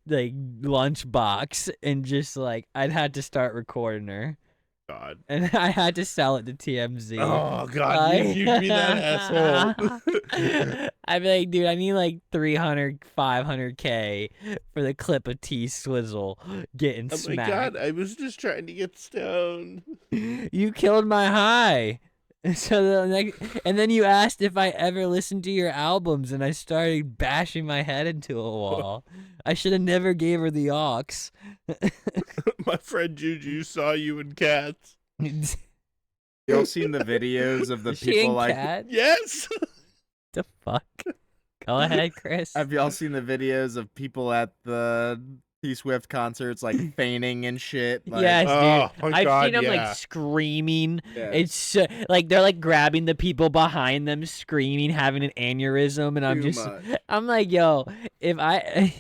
[SPEAKER 1] lunchbox and just like I'd have to start recording her.
[SPEAKER 2] God.
[SPEAKER 1] And I had to sell it to TMZ.
[SPEAKER 2] Oh God, you'd be that asshole.
[SPEAKER 1] I'd be like, dude, I need like 300, 500K for the clip of T Swizzle getting
[SPEAKER 2] Oh my
[SPEAKER 1] smacked.
[SPEAKER 2] God, I was just trying to get stoned.
[SPEAKER 1] You killed my high. So and then you asked if I ever listened to your albums, and I started bashing my head into a wall. I should have never gave her the aux.
[SPEAKER 2] My friend Juju saw you in Cats.
[SPEAKER 3] Y'all seen the videos of the
[SPEAKER 1] Is she
[SPEAKER 3] people
[SPEAKER 1] in
[SPEAKER 3] like?
[SPEAKER 1] Cat?
[SPEAKER 2] Yes.
[SPEAKER 1] The fuck? Go ahead, Chris.
[SPEAKER 3] Have y'all seen the videos of people at the T Swift concerts like feigning and shit? Like,
[SPEAKER 1] Yes,
[SPEAKER 2] Oh,
[SPEAKER 1] dude.
[SPEAKER 2] my
[SPEAKER 1] I've
[SPEAKER 2] God,
[SPEAKER 1] seen them like
[SPEAKER 2] yeah.
[SPEAKER 1] screaming.
[SPEAKER 3] Yeah.
[SPEAKER 1] It's like they're like grabbing the people behind them, screaming, having an aneurysm, and I'm like, yo, if I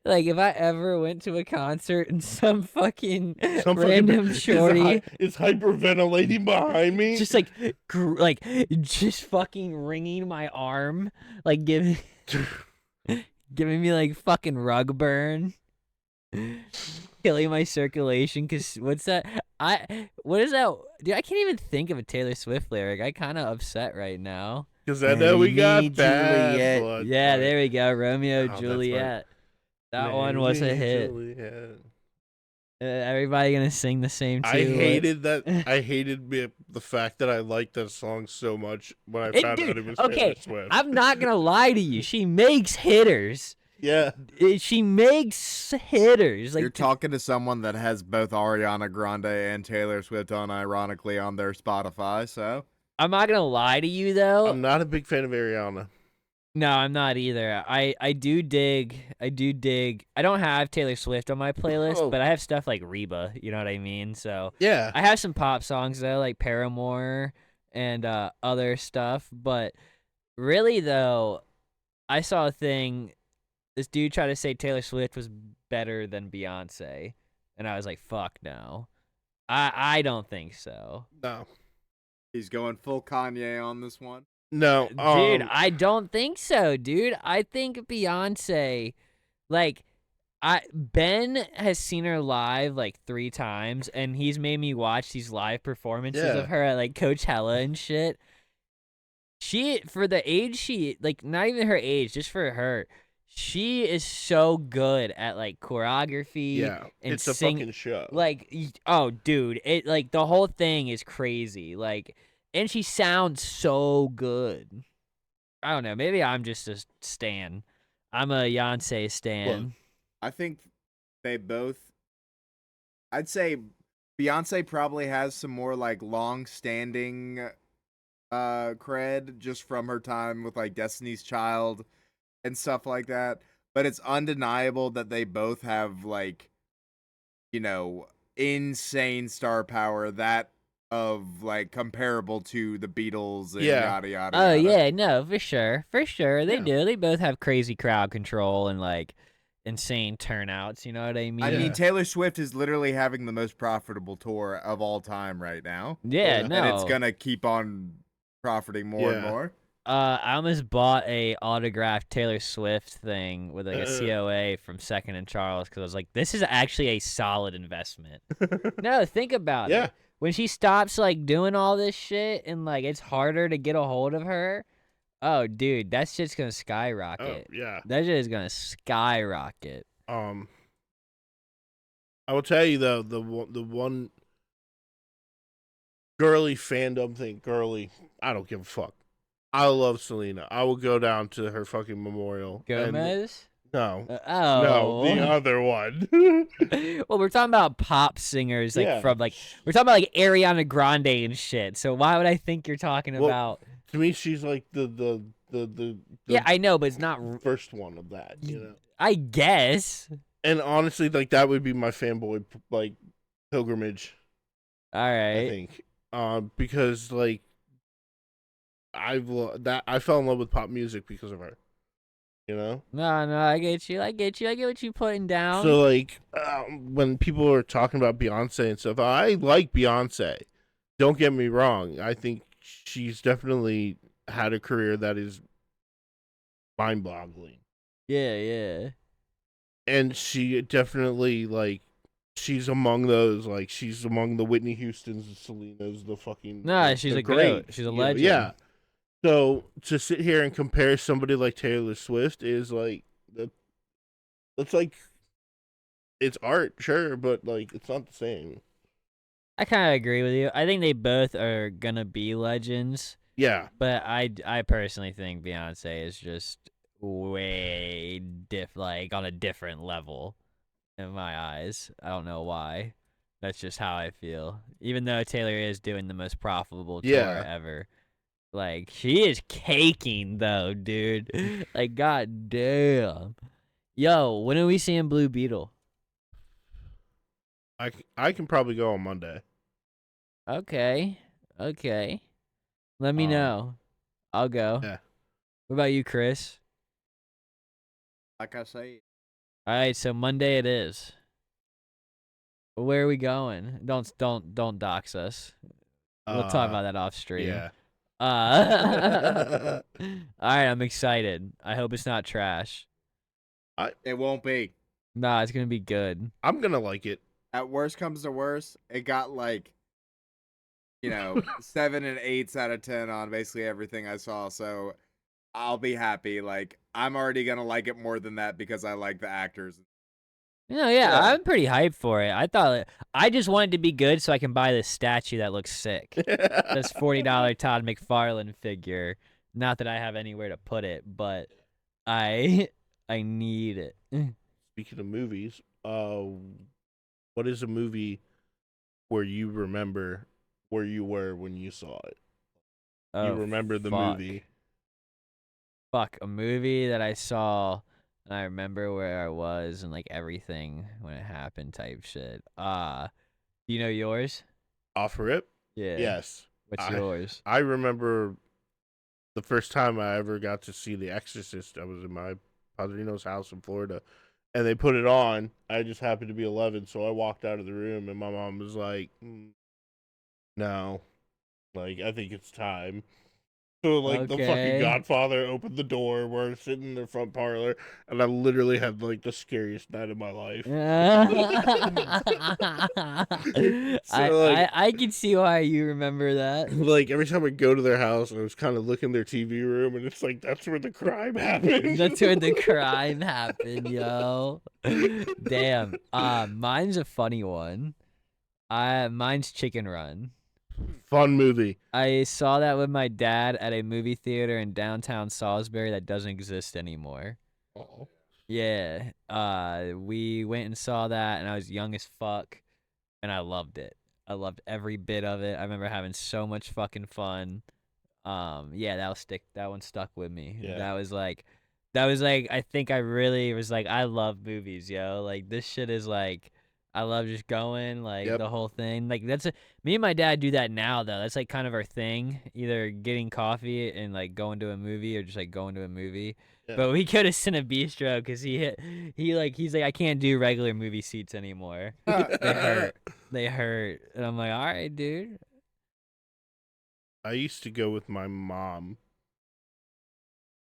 [SPEAKER 1] ever went to a concert and some fucking random shorty
[SPEAKER 2] is hyperventilating behind me.
[SPEAKER 1] just like just fucking wringing my arm, like giving me like fucking rug burn. Killing my circulation, cause what is that? Dude, I can't even think of a Taylor Swift lyric. I kind of upset right now.
[SPEAKER 2] Because I know we got
[SPEAKER 3] Marry me,
[SPEAKER 2] bad
[SPEAKER 3] Juliet.
[SPEAKER 2] blood.
[SPEAKER 1] Yeah, there we go. Romeo,
[SPEAKER 2] Oh, that's
[SPEAKER 1] Juliet. That
[SPEAKER 2] Marry
[SPEAKER 1] one was a
[SPEAKER 2] me,
[SPEAKER 1] hit.
[SPEAKER 2] Juliet.
[SPEAKER 1] Everybody gonna sing the same too.
[SPEAKER 2] I hated that. I hated the fact that I liked that song so much when I found out it was Taylor Swift.
[SPEAKER 1] I'm not gonna lie to you. She makes hitters.
[SPEAKER 2] Yeah.
[SPEAKER 1] She makes hitters. Like
[SPEAKER 3] You're talking to someone that has both Ariana Grande and Taylor Swift ironically on their Spotify, so
[SPEAKER 1] I'm not gonna lie to you though.
[SPEAKER 2] I'm not a big fan of Ariana.
[SPEAKER 1] No, I'm not either. I do dig. I don't have Taylor Swift on my playlist,
[SPEAKER 2] Oh.
[SPEAKER 1] but I have stuff like Reba. You know what I mean? So
[SPEAKER 2] Yeah.
[SPEAKER 1] I have some pop songs though, like Paramore and other stuff. But really though, I saw a thing. This dude tried to say Taylor Swift was better than Beyonce, and I was like, "Fuck no, I don't think so."
[SPEAKER 2] No.
[SPEAKER 3] he's going full Kanye on this one.
[SPEAKER 2] No.
[SPEAKER 1] Dude, I don't think so, dude. I think Beyonce, like, Ben has seen her live like 3 times, and he's made me watch these live performances
[SPEAKER 2] Yeah.
[SPEAKER 1] of her at like Coachella and shit. She, for the age she, like, not even her age, just for her, she is so good at like choreography.
[SPEAKER 2] Yeah.
[SPEAKER 1] and
[SPEAKER 2] It's a fucking show.
[SPEAKER 1] Like, oh, dude, it like the whole thing is crazy. Like, and she sounds so good. I don't know. Maybe I'm just a stan. I'm a Beyonce stan.
[SPEAKER 2] Look,
[SPEAKER 3] I think they both. I'd say Beyonce probably has some more like long-standing cred just from her time with like Destiny's Child and stuff like that. But it's undeniable that they both have like, you know, insane star power that of like comparable to the Beatles and
[SPEAKER 2] Yeah.
[SPEAKER 3] yada yada.
[SPEAKER 1] Oh
[SPEAKER 3] yada.
[SPEAKER 1] yeah, no, for sure, they
[SPEAKER 2] Yeah.
[SPEAKER 1] do. They both have crazy crowd control and like insane turnouts. You know what I mean?
[SPEAKER 3] I
[SPEAKER 2] Yeah.
[SPEAKER 3] mean, Taylor Swift is literally having the most profitable tour of all time right now.
[SPEAKER 1] Yeah,
[SPEAKER 2] Yeah.
[SPEAKER 1] no.
[SPEAKER 3] And it's gonna keep on profiting more and
[SPEAKER 2] Yeah.
[SPEAKER 3] more.
[SPEAKER 1] I almost bought a autographed Taylor Swift thing with like a
[SPEAKER 2] Uh.
[SPEAKER 1] COA from Second and Charles because I was like, this is actually a solid investment. No, think about
[SPEAKER 2] Yeah.
[SPEAKER 1] it. When she stops like doing all this shit and like it's harder to get a hold of her, oh dude, that shit's gonna
[SPEAKER 2] Oh,
[SPEAKER 1] skyrocket.
[SPEAKER 2] yeah.
[SPEAKER 1] That shit is gonna skyrocket.
[SPEAKER 2] I will tell you though, the one girly fandom thing, I don't give a fuck. I love Selena. I will go down to her fucking memorial. and-
[SPEAKER 1] Gomez?
[SPEAKER 2] no.
[SPEAKER 1] Oh.
[SPEAKER 2] No, the other one.
[SPEAKER 1] Well, we're talking about pop singers, like
[SPEAKER 2] Yeah.
[SPEAKER 1] from like we're talking about like Ariana Grande and shit. So why would I think you're talking
[SPEAKER 2] Well,
[SPEAKER 1] about?
[SPEAKER 2] To me, she's like the
[SPEAKER 1] Yeah, I know, but it's not.
[SPEAKER 2] first one of that, you know.
[SPEAKER 1] I guess.
[SPEAKER 2] And honestly, like that would be my fanboy like pilgrimage.
[SPEAKER 1] All
[SPEAKER 2] I
[SPEAKER 1] right.
[SPEAKER 2] think, because like I fell in love with pop music because of her. You know.
[SPEAKER 1] No, I get you. I get what you putting down.
[SPEAKER 2] So like when people are talking about Beyonce and stuff, I like Beyonce. Don't get me wrong. I think she's definitely had a career that is mind-boggling.
[SPEAKER 1] Yeah.
[SPEAKER 2] And she definitely like she's among those. Like she's among the Whitney Houstons, the Selenas, the fucking.
[SPEAKER 1] Nah, she's
[SPEAKER 2] the
[SPEAKER 1] a goat.
[SPEAKER 2] greats,
[SPEAKER 1] She's a
[SPEAKER 2] you know?
[SPEAKER 1] legend.
[SPEAKER 2] Yeah. So to sit here and compare somebody like Taylor Swift is like that's like it's art, sure, but like it's not the same.
[SPEAKER 1] I kind of agree with you. I think they both are gonna be legends,
[SPEAKER 2] Yeah.
[SPEAKER 1] but I personally think Beyonce is just way like on a different level in my eyes. I don't know why. That's just how I feel. Even though Taylor is doing the most profitable tour
[SPEAKER 2] Yeah.
[SPEAKER 1] ever. Like, she is caking, though, dude. Like, god damn. Yo, when are we seeing Blue Beetle?
[SPEAKER 2] I can probably go on Monday.
[SPEAKER 1] Okay. Okay. Let me know. I'll go.
[SPEAKER 2] Yeah.
[SPEAKER 1] What about you, Chris?
[SPEAKER 3] Like I say,
[SPEAKER 1] All right, so Monday it is. Where are we going? Don't dox us. We'll talk about that off stream.
[SPEAKER 2] Yeah.
[SPEAKER 1] All right, I'm excited. I hope it's not trash.
[SPEAKER 3] it won't be.
[SPEAKER 1] Nah, it's gonna be good.
[SPEAKER 2] I'm gonna like it.
[SPEAKER 3] At worst comes to worst, it got like, 7 and 8s out of 10 on basically everything I saw. So I'll be happy. Like I'm already gonna like it more than that because I like the actors.
[SPEAKER 1] Yeah, I'm pretty hyped for it. I just want it to be good so I can buy this statue that looks sick. This $40 Todd McFarlane figure. Not that I have anywhere to put it, but I need it.
[SPEAKER 2] Speaking of movies, what is a movie where you remember where you were when you saw it? You remember the movie.
[SPEAKER 1] Fuck, a movie that I saw and I remember where I was and like everything when it happened type shit. Do you know yours?
[SPEAKER 2] Off rip?
[SPEAKER 1] Yeah.
[SPEAKER 2] Yes.
[SPEAKER 1] What's yours?
[SPEAKER 2] I remember the first time I ever got to see The Exorcist. I was in my padrino's house in Florida, and they put it on. I just happened to be 11, so I walked out of the room, and my mom was like, "No, like I think it's time." So like the fucking Godfather opened the door. We're sitting in the front parlor, and I literally had like the scariest night of my life.
[SPEAKER 1] I can see why you remember that.
[SPEAKER 2] Like every time I go to their house, I was kind of looking in their TV room, and it's like that's where the crime happened.
[SPEAKER 1] That's where the crime happened, yo. Damn. Mine's a funny one. Mine's Chicken Run.
[SPEAKER 2] Fun movie.
[SPEAKER 1] I saw that with my dad at a movie theater in downtown Salisbury that doesn't exist anymore.
[SPEAKER 2] Oh.
[SPEAKER 1] Yeah. We went and saw that, and I was young as fuck, and I loved it. I loved every bit of it. I remember having so much fucking fun. Yeah, that one stuck with me.
[SPEAKER 2] Yeah.
[SPEAKER 1] That was like I think I really was like, I love movies, yo. Like this shit is like, I love just going, like the whole thing. Like me and my dad do that now though. That's like kind of our thing. Either getting coffee and like going to a movie or just like going to a movie.
[SPEAKER 2] Yeah.
[SPEAKER 1] But we go to Cinebistro because he's like, I can't do regular movie seats anymore. They hurt. And I'm like, all right, dude.
[SPEAKER 2] I used to go with my mom.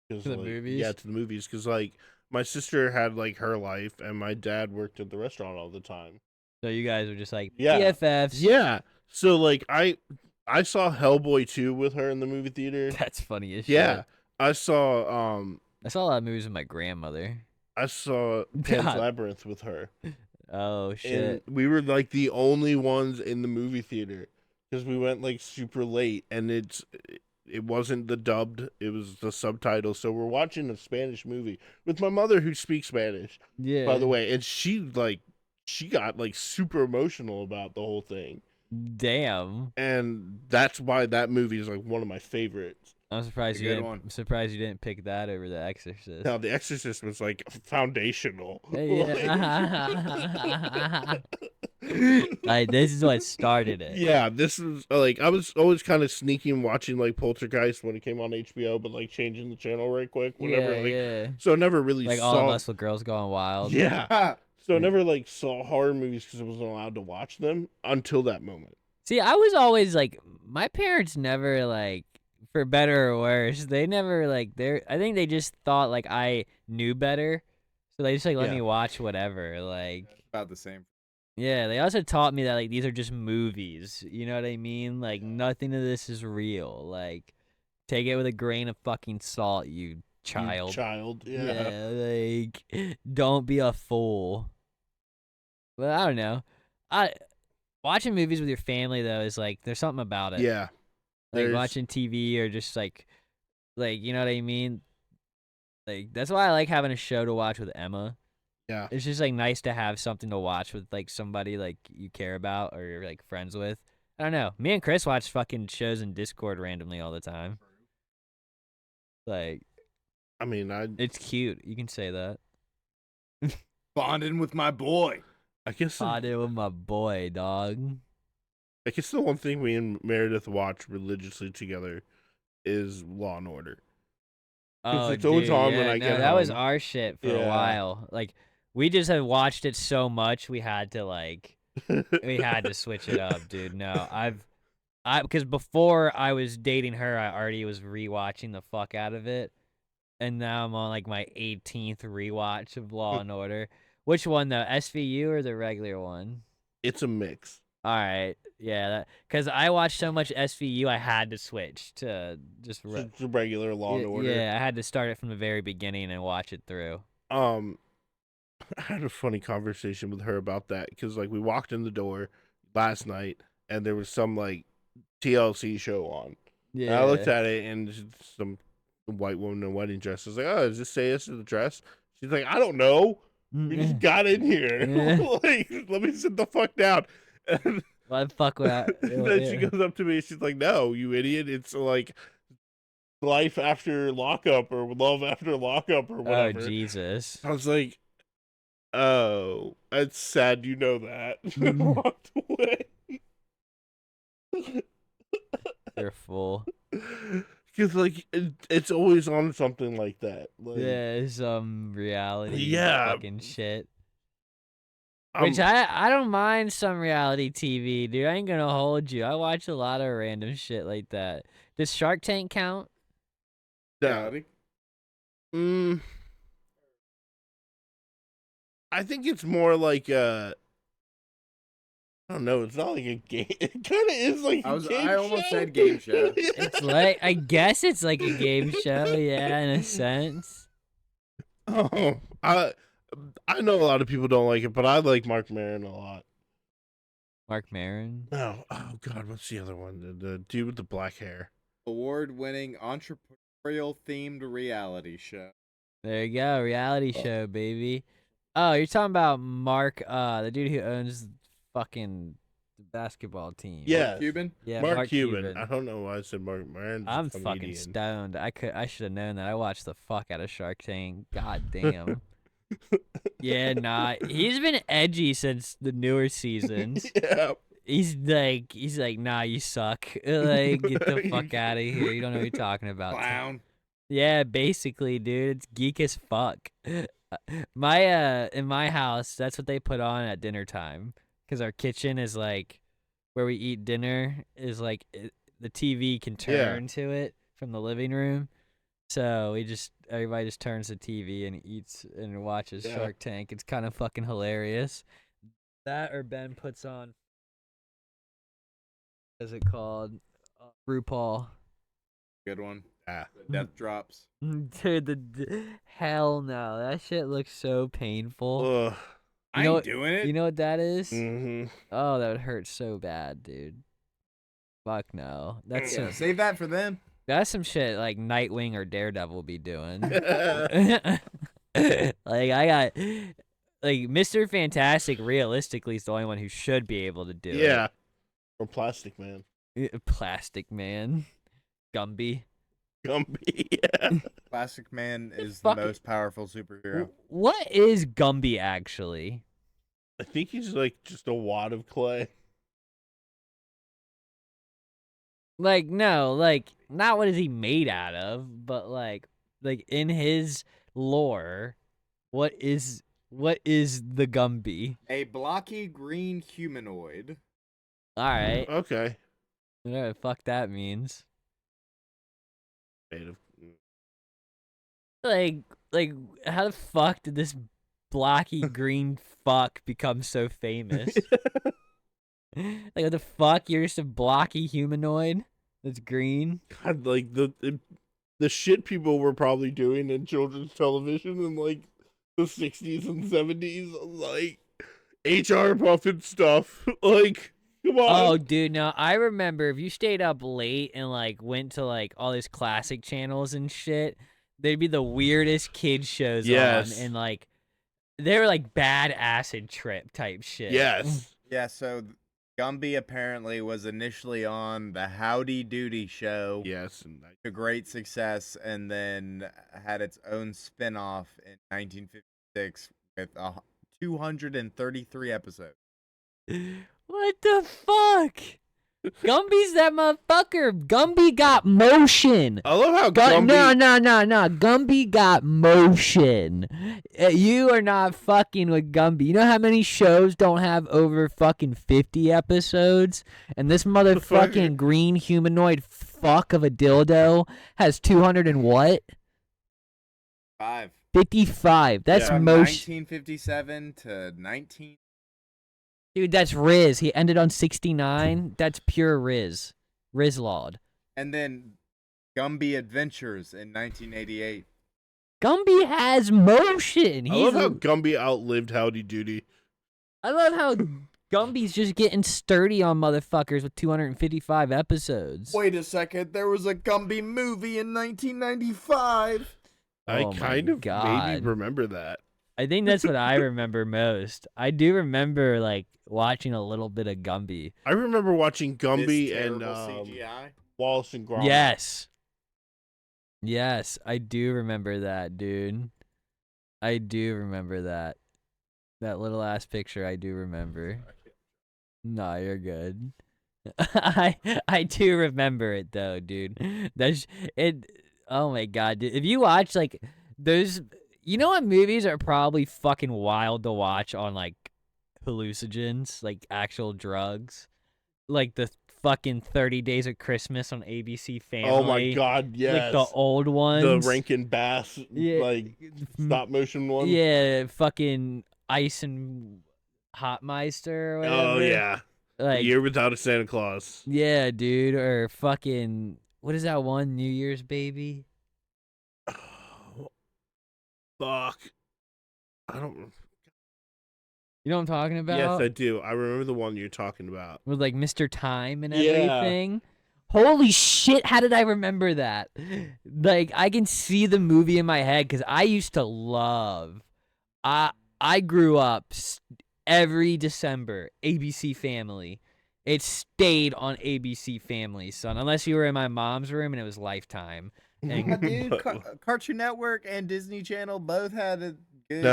[SPEAKER 1] To the movies?
[SPEAKER 2] Yeah, to the movies. Because, like, my sister had, like, her life, and my dad worked at the restaurant all the time.
[SPEAKER 1] So you guys were just like,
[SPEAKER 2] BFFs.
[SPEAKER 1] BFFs.
[SPEAKER 2] Yeah. So, like, I saw Hellboy 2 with her in the movie theater.
[SPEAKER 1] That's funny as shit.
[SPEAKER 2] Yeah. I saw
[SPEAKER 1] a lot of movies with my grandmother.
[SPEAKER 2] I saw Pan's Labyrinth with her.
[SPEAKER 1] Oh, shit.
[SPEAKER 2] And we were, like, the only ones in the movie theater. Because we went, like, super late, and it wasn't the dubbed, it was the subtitles. So we're watching a Spanish movie with my mother who speaks Spanish, by the way. And she got, like, super emotional about the whole thing.
[SPEAKER 1] Damn.
[SPEAKER 2] And that's why that movie is, like, one of my favorites.
[SPEAKER 1] I'm surprised you didn't pick that over The Exorcist.
[SPEAKER 2] No, The Exorcist was, like, foundational.
[SPEAKER 1] Yeah. Like, this is what started it.
[SPEAKER 2] Yeah, this is, like, I was always kind of sneaking watching, like, Poltergeist when it came on HBO, but, like, changing the channel right quick. Whenever, so I never really
[SPEAKER 1] like
[SPEAKER 2] saw...
[SPEAKER 1] All of Us with Girls Gone Wild.
[SPEAKER 2] Yeah. So I never, like, saw horror movies because I wasn't allowed to watch them until that moment.
[SPEAKER 1] See, I was always, like, my parents never, like, for better or worse, they never, like, I think they just thought, like, I knew better. So they just, like, let me watch whatever, like...
[SPEAKER 3] About the same.
[SPEAKER 1] Yeah, they also taught me that like these are just movies. You know what I mean? Like nothing of this is real. Like take it with a grain of fucking salt, you
[SPEAKER 2] You
[SPEAKER 1] child.
[SPEAKER 2] child. Yeah.
[SPEAKER 1] Yeah, like don't be a fool. But I don't know. I watching movies with your family though is like there's something about it.
[SPEAKER 2] Yeah.
[SPEAKER 1] Like
[SPEAKER 2] There's
[SPEAKER 1] watching TV or just like you know what I mean? Like that's why I like having a show to watch with Emma.
[SPEAKER 2] yeah.
[SPEAKER 1] It's just like nice to have something to watch with like somebody like you care about or you're like friends with. I don't know. Me and Chris watch fucking shows in Discord randomly all the time. Like
[SPEAKER 2] I mean,
[SPEAKER 1] it's cute. You can say that.
[SPEAKER 3] Bonding with my boy.
[SPEAKER 2] I guess
[SPEAKER 1] Potted with my boy, dog.
[SPEAKER 2] the one thing me and Meredith watch religiously together is Law and Order.
[SPEAKER 1] Oh,
[SPEAKER 2] it's always
[SPEAKER 1] dude,
[SPEAKER 2] on when
[SPEAKER 1] yeah,
[SPEAKER 2] I
[SPEAKER 1] no,
[SPEAKER 2] get
[SPEAKER 1] that was
[SPEAKER 2] home.
[SPEAKER 1] our shit for a
[SPEAKER 2] Yeah.
[SPEAKER 1] while. Like we just have watched it so much we had to switch it up, dude. No, because before I was dating her, I already was rewatching the fuck out of it, and now I'm on like my 18th rewatch of Law and Order. Which one though, SVU or the regular one?
[SPEAKER 2] It's a mix.
[SPEAKER 1] All right, yeah, because I watched so much SVU, I had to switch to just
[SPEAKER 2] It's a regular Law and Order.
[SPEAKER 1] yeah, I had to start it from the very beginning and watch it through.
[SPEAKER 2] I had a funny conversation with her about that because like we walked in the door last night and there was some like TLC show on. And I looked
[SPEAKER 1] Yeah.
[SPEAKER 2] at it and some white woman in a wedding dress. I was like, "Oh, does this say this is the dress?" She's like, "I don't know. We just got in here.
[SPEAKER 1] Yeah.
[SPEAKER 2] Like, let me sit the fuck down." And
[SPEAKER 1] Why the fuck would I?
[SPEAKER 2] then she
[SPEAKER 1] Yeah.
[SPEAKER 2] goes up to me and she's like, "No, you idiot! It's like life after lockup or love after lockup or
[SPEAKER 1] Oh
[SPEAKER 2] whatever."
[SPEAKER 1] Jesus.
[SPEAKER 2] I was like, "Oh, it's sad you know that." I walked away.
[SPEAKER 1] You're a fool.
[SPEAKER 2] Because like it's always on something like that. Like,
[SPEAKER 1] Yeah, some reality
[SPEAKER 2] yeah,
[SPEAKER 1] fucking shit.
[SPEAKER 2] I'm,
[SPEAKER 1] Which I don't mind some reality TV, dude. I ain't gonna hold you. I watch a lot of random shit like that. Does Shark Tank count?
[SPEAKER 2] no. Mm, I think it's more like I don't know. It's not like a game. It kind of is like a game
[SPEAKER 3] I almost
[SPEAKER 2] show.
[SPEAKER 3] said game show.
[SPEAKER 1] It's like I guess it's like a game show, yeah, in a sense.
[SPEAKER 2] Oh, I know a lot of people don't like it, but I like Mark Maron a lot.
[SPEAKER 1] Mark Maron.
[SPEAKER 2] No, oh God, what's the other one? The dude with the black hair.
[SPEAKER 3] Award-winning entrepreneurial-themed reality show.
[SPEAKER 1] There you go, reality
[SPEAKER 2] Oh.
[SPEAKER 1] show, baby. Oh, you're talking about Mark, the dude who owns fucking the basketball team.
[SPEAKER 2] Yeah,
[SPEAKER 3] Cuban?
[SPEAKER 1] Yeah,
[SPEAKER 2] Mark Cuban. I don't know why I said Mark Maron.
[SPEAKER 1] I'm fucking stoned. I should have known that. I watched the fuck out of Shark Tank. God damn. Yeah, nah. He's been edgy since the newer seasons.
[SPEAKER 2] Yeah.
[SPEAKER 1] He's like, nah, you suck. Like, get the fuck out of here. You don't know what you're talking about.
[SPEAKER 3] Clown.
[SPEAKER 1] Yeah, basically, dude. It's geek as fuck. My in my house, that's what they put on at dinner time. Cause our kitchen is like where we eat dinner is like the TV can turn to it from the living room. So everybody just turns the TV and eats and watches Shark Tank. It's kind of fucking hilarious. That or Ben puts on, what is it called? RuPaul.
[SPEAKER 3] Good one.
[SPEAKER 2] Ah.
[SPEAKER 3] The death drops.
[SPEAKER 1] Dude, hell no. That shit looks so painful.
[SPEAKER 2] Ugh.
[SPEAKER 3] I ain't doing it.
[SPEAKER 1] You know what that is?
[SPEAKER 2] Mm-hmm.
[SPEAKER 1] Oh, that would hurt so bad, dude. Fuck no. That's
[SPEAKER 3] Yeah, save that for them.
[SPEAKER 1] That's some shit like Nightwing or Daredevil be doing. Like I got like Mr. Fantastic realistically is the only one who should be able to do it.
[SPEAKER 2] Or Plastic Man.
[SPEAKER 1] Plastic Man. Gumby.
[SPEAKER 2] Gumby, yeah.
[SPEAKER 3] Plastic Man is the most powerful superhero.
[SPEAKER 1] What is Gumby actually?
[SPEAKER 2] I think he's like just a wad of clay.
[SPEAKER 1] Like no, like not what is he made out of, but like in his lore, what is the Gumby?
[SPEAKER 3] A blocky green humanoid.
[SPEAKER 1] All right.
[SPEAKER 2] Okay.
[SPEAKER 1] Whatever the fuck that means.
[SPEAKER 2] Made of...
[SPEAKER 1] Like how the fuck did this blocky green fuck become so famous? Like, what the fuck? You're just a blocky humanoid that's green?
[SPEAKER 2] God, like the shit people were probably doing in children's television in like the 60s and 70s, like HR Puffin stuff. Like, come on.
[SPEAKER 1] Oh, dude, no, I remember if you stayed up late and like went to like all these classic channels and shit, there'd be the weirdest kid shows on,
[SPEAKER 2] Yes.
[SPEAKER 1] and like they were like bad acid trip type shit.
[SPEAKER 2] Yes.
[SPEAKER 3] Yeah, so Gumby apparently was initially on the Howdy Doody show
[SPEAKER 2] Yes. And
[SPEAKER 3] to great success, and then had its own spin-off in 1956 with 233 episodes.
[SPEAKER 1] What the fuck? Gumby's that motherfucker. Gumby got motion.
[SPEAKER 2] I love how Gumby.
[SPEAKER 1] No. Gumby got motion. You are not fucking with Gumby. You know how many shows don't have over fucking 50 episodes? And this motherfucking green humanoid fuck of a dildo has 200 and what? 55. That's
[SPEAKER 3] From
[SPEAKER 1] motion.
[SPEAKER 3] 1957 to 19.
[SPEAKER 1] Dude, that's Riz. He ended on 69. That's pure Riz. Rizlawed.
[SPEAKER 3] And then Gumby Adventures in 1988.
[SPEAKER 1] Gumby has motion.
[SPEAKER 2] I love how Gumby outlived Howdy Doody.
[SPEAKER 1] I love how Gumby's just getting sturdy on motherfuckers with 255 episodes.
[SPEAKER 3] Wait a second, there was a Gumby movie in 1995.
[SPEAKER 2] I
[SPEAKER 1] Oh my
[SPEAKER 2] kind of
[SPEAKER 1] God.
[SPEAKER 2] maybe remember that.
[SPEAKER 1] I think that's what I remember most. I do remember like watching a little bit of Gumby.
[SPEAKER 2] I remember watching Gumby
[SPEAKER 3] This
[SPEAKER 2] and
[SPEAKER 3] terrible CGI.
[SPEAKER 2] Wallace and Gromit.
[SPEAKER 1] Yes, I do remember that, dude. I do remember that. That little ass picture I do remember. Nah, you're good. I do remember it though, dude. That's it. Oh my God, dude. If you watch like those, you know what movies are probably fucking wild to watch on like hallucinogens, like actual drugs, like the fucking 30 Days of Christmas on ABC Family.
[SPEAKER 2] Oh my God, yes.
[SPEAKER 1] Like the old ones.
[SPEAKER 2] The Rankin Bass,
[SPEAKER 1] Yeah.
[SPEAKER 2] like stop motion one.
[SPEAKER 1] Yeah, fucking Ice and Hotmeister or whatever.
[SPEAKER 2] Oh yeah.
[SPEAKER 1] Like,
[SPEAKER 2] The Year Without a Santa Claus.
[SPEAKER 1] yeah, dude, or fucking what is that one? New Year's Baby.
[SPEAKER 2] Oh, fuck. I don't.
[SPEAKER 1] You know what I'm talking about?
[SPEAKER 2] Yes, I do. I remember the one you're talking about.
[SPEAKER 1] With like Mr. Time and
[SPEAKER 2] Yeah.
[SPEAKER 1] everything. Holy shit, how did I remember that? Like, I can see the movie in my head because I used to love. I grew up every December, ABC Family. It stayed on ABC Family, son. Unless you were in my mom's room and it was Lifetime. And
[SPEAKER 3] Dude, Cartoon Network and Disney Channel both had a good.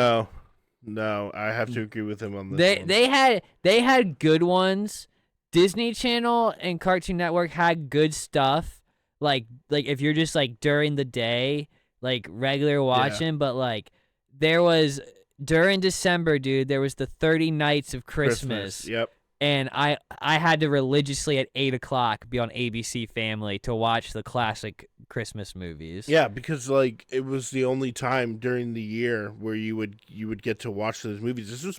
[SPEAKER 2] No, I have to agree with him on this.
[SPEAKER 1] they had good ones. Disney Channel and Cartoon Network had good stuff. Like if you're just like during the day, like regular watching, but like there was during December, dude, there was the 30 Nights of Christmas.
[SPEAKER 2] Yep.
[SPEAKER 1] And I had to religiously at 8 o'clock be on ABC Family to watch the classic Christmas movies.
[SPEAKER 2] Yeah, because like it was the only time during the year where you would get to watch those movies. This was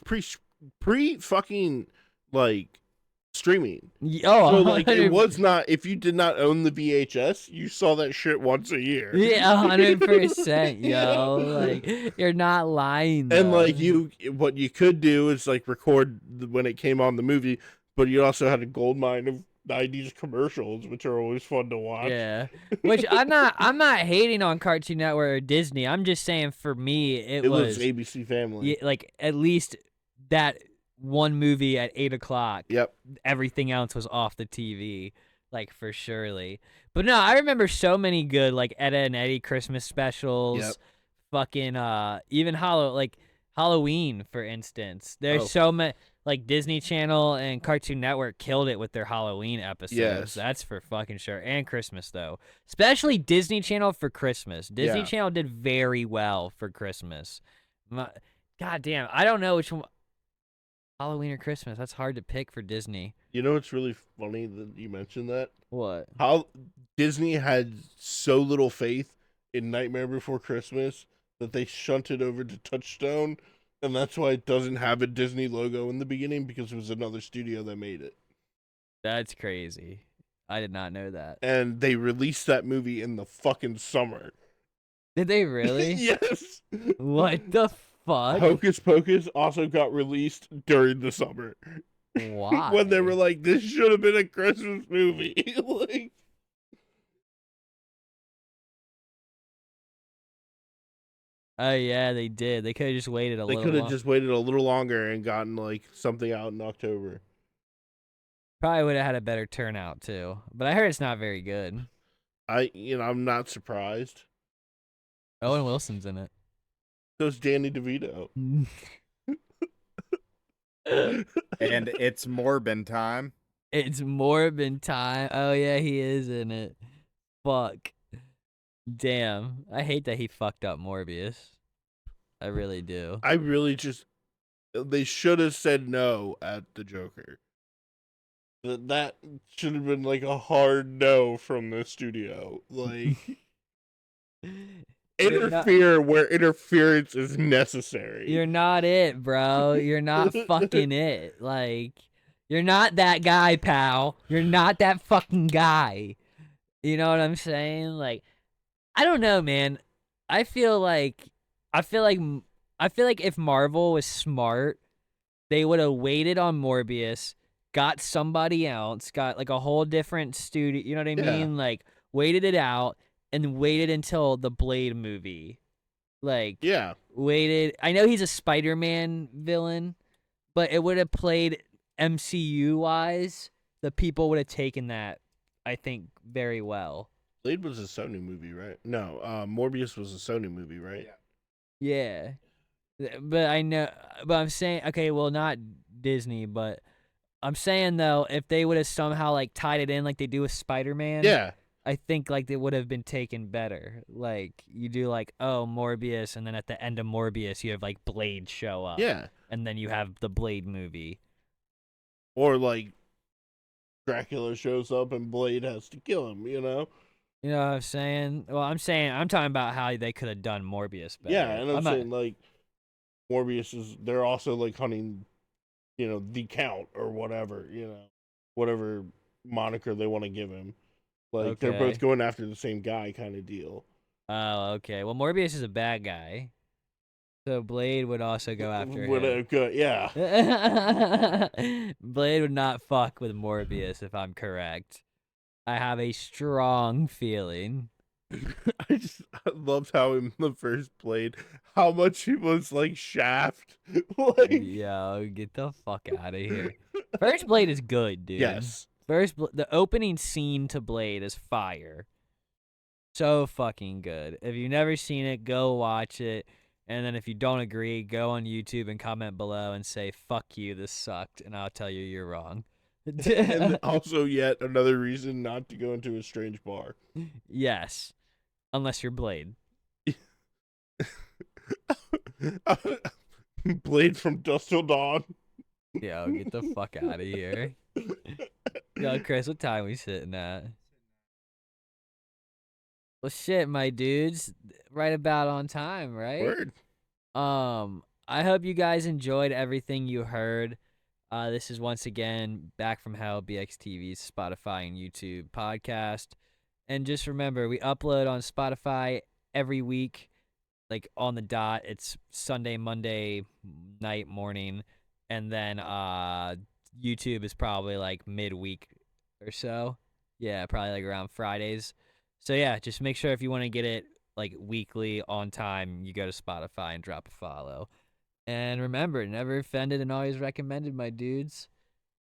[SPEAKER 2] pre fucking like streaming.
[SPEAKER 1] Oh,
[SPEAKER 2] so like it was not. If you did not own the VHS, you saw that shit once a year.
[SPEAKER 1] Yeah, 100%, yo. Like you're not lying. Though.
[SPEAKER 2] And like what you could do is like record when it came on the movie, but you also had a gold mine of 90s commercials, which are always fun to watch.
[SPEAKER 1] Yeah, which I'm not hating on Cartoon Network or Disney. I'm just saying for me it was
[SPEAKER 2] ABC Family.
[SPEAKER 1] Yeah, like at least that one movie at 8 o'clock.
[SPEAKER 2] Yep.
[SPEAKER 1] Everything else was off the TV, like for surely. But no, I remember so many good like Etta and Eddie Christmas specials.
[SPEAKER 2] Yep.
[SPEAKER 1] Fucking even Halloween, for instance. There's so many. Like Disney Channel and Cartoon Network killed it with their Halloween episodes.
[SPEAKER 2] Yes.
[SPEAKER 1] That's for fucking sure. And Christmas though, especially Disney Channel for Christmas. Disney Channel did very well for Christmas. God damn, I don't know which one. Halloween or Christmas? That's hard to pick for Disney.
[SPEAKER 2] You know what's really funny that you mentioned that?
[SPEAKER 1] What?
[SPEAKER 2] How Disney had so little faith in Nightmare Before Christmas that they shunted over to Touchstone And that's why it doesn't have a Disney logo in the beginning, because it was another studio that made it.
[SPEAKER 1] That's crazy. I did not know that.
[SPEAKER 2] And they released that movie in the fucking summer.
[SPEAKER 1] Did they really?
[SPEAKER 2] Yes.
[SPEAKER 1] What the fuck?
[SPEAKER 2] Hocus Pocus also got released during the summer.
[SPEAKER 1] Why?
[SPEAKER 2] When they were like, this should have been a Christmas movie. Like,
[SPEAKER 1] oh yeah, they did. They could have just waited a
[SPEAKER 2] they
[SPEAKER 1] little.
[SPEAKER 2] could have just waited a little longer and gotten like something out in October.
[SPEAKER 1] Probably would have had a better turnout too. But I heard it's not very good.
[SPEAKER 2] I'm not surprised.
[SPEAKER 1] Owen Wilson's in it.
[SPEAKER 2] So's Danny DeVito.
[SPEAKER 3] And it's Morbin time.
[SPEAKER 1] It's Morbin time. Oh yeah, he is in it. Fuck. Damn. I hate that he fucked up Morbius. I really do.
[SPEAKER 2] I really just, they should have said no at the Joker. That should have been like a hard no from the studio. Like, interfere where interference is necessary.
[SPEAKER 1] You're not it, bro. You're not fucking it. Like, you're not that guy, pal. You're not that fucking guy. You know what I'm saying? Like, I don't know, man. I feel like if Marvel was smart, they would have waited on Morbius, got somebody else, got like a whole different studio, you know what I mean? Like, waited it out and waited until the Blade movie. Like, waited. I know he's a Spider-Man villain, but it would have played MCU-wise. The people would have taken that, I think, very well.
[SPEAKER 2] Blade was a Sony movie, right? No, Morbius was a Sony movie, right?
[SPEAKER 1] Yeah. But I'm saying, okay, well, not Disney, but I'm saying, though, if they would have somehow, like, tied it in like they do with Spider-Man, I think, like, they would have been taken better. Like, you do, like, oh, Morbius, and then at the end of Morbius, you have, like, Blade show up.
[SPEAKER 2] Yeah.
[SPEAKER 1] And then you have the Blade movie.
[SPEAKER 2] Or, like, Dracula shows up and Blade has to kill him, you know?
[SPEAKER 1] You know what I'm saying? Well, I'm talking about how they could have done Morbius better.
[SPEAKER 2] Yeah, and I'm saying, like, Morbius is, they're also, like, hunting, you know, the Count or whatever, you know, whatever moniker they want to give him. Like, they're both going after the same guy kind of deal.
[SPEAKER 1] Oh, okay. Well, Morbius is a bad guy. So Blade would also go after him.
[SPEAKER 2] Yeah.
[SPEAKER 1] Blade would not fuck with Morbius, if I'm correct. I have a strong feeling.
[SPEAKER 2] I loved how in the first Blade, how much he was like Shaft. Like,
[SPEAKER 1] yo, get the fuck out of here. First Blade is good, dude.
[SPEAKER 2] Yes.
[SPEAKER 1] The opening scene to Blade is fire. So fucking good. If you've never seen it, go watch it. And then if you don't agree, go on YouTube and comment below and say, fuck you, this sucked. And I'll tell you you're wrong.
[SPEAKER 2] And also yet another reason not to go into a strange bar.
[SPEAKER 1] Yes. Unless you're Blade.
[SPEAKER 2] Blade from Dusk Till Dawn.
[SPEAKER 1] Yo, get the fuck out of here. Yo, Chris, what time we sitting at? Well, shit, my dudes. Right about on time, right?
[SPEAKER 2] Word.
[SPEAKER 1] I hope you guys enjoyed everything you heard. This is once again Back from Hell, BXTV's Spotify and YouTube podcast. And just remember, we upload on Spotify every week, like on the dot. It's Sunday, Monday night, morning. And then YouTube is probably like midweek or so. Yeah, probably like around Fridays. So yeah, just make sure if you want to get it like weekly on time, you go to Spotify and drop a follow. And remember, never offended and always recommended, my dudes.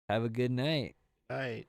[SPEAKER 1] Have a good night.
[SPEAKER 2] Night.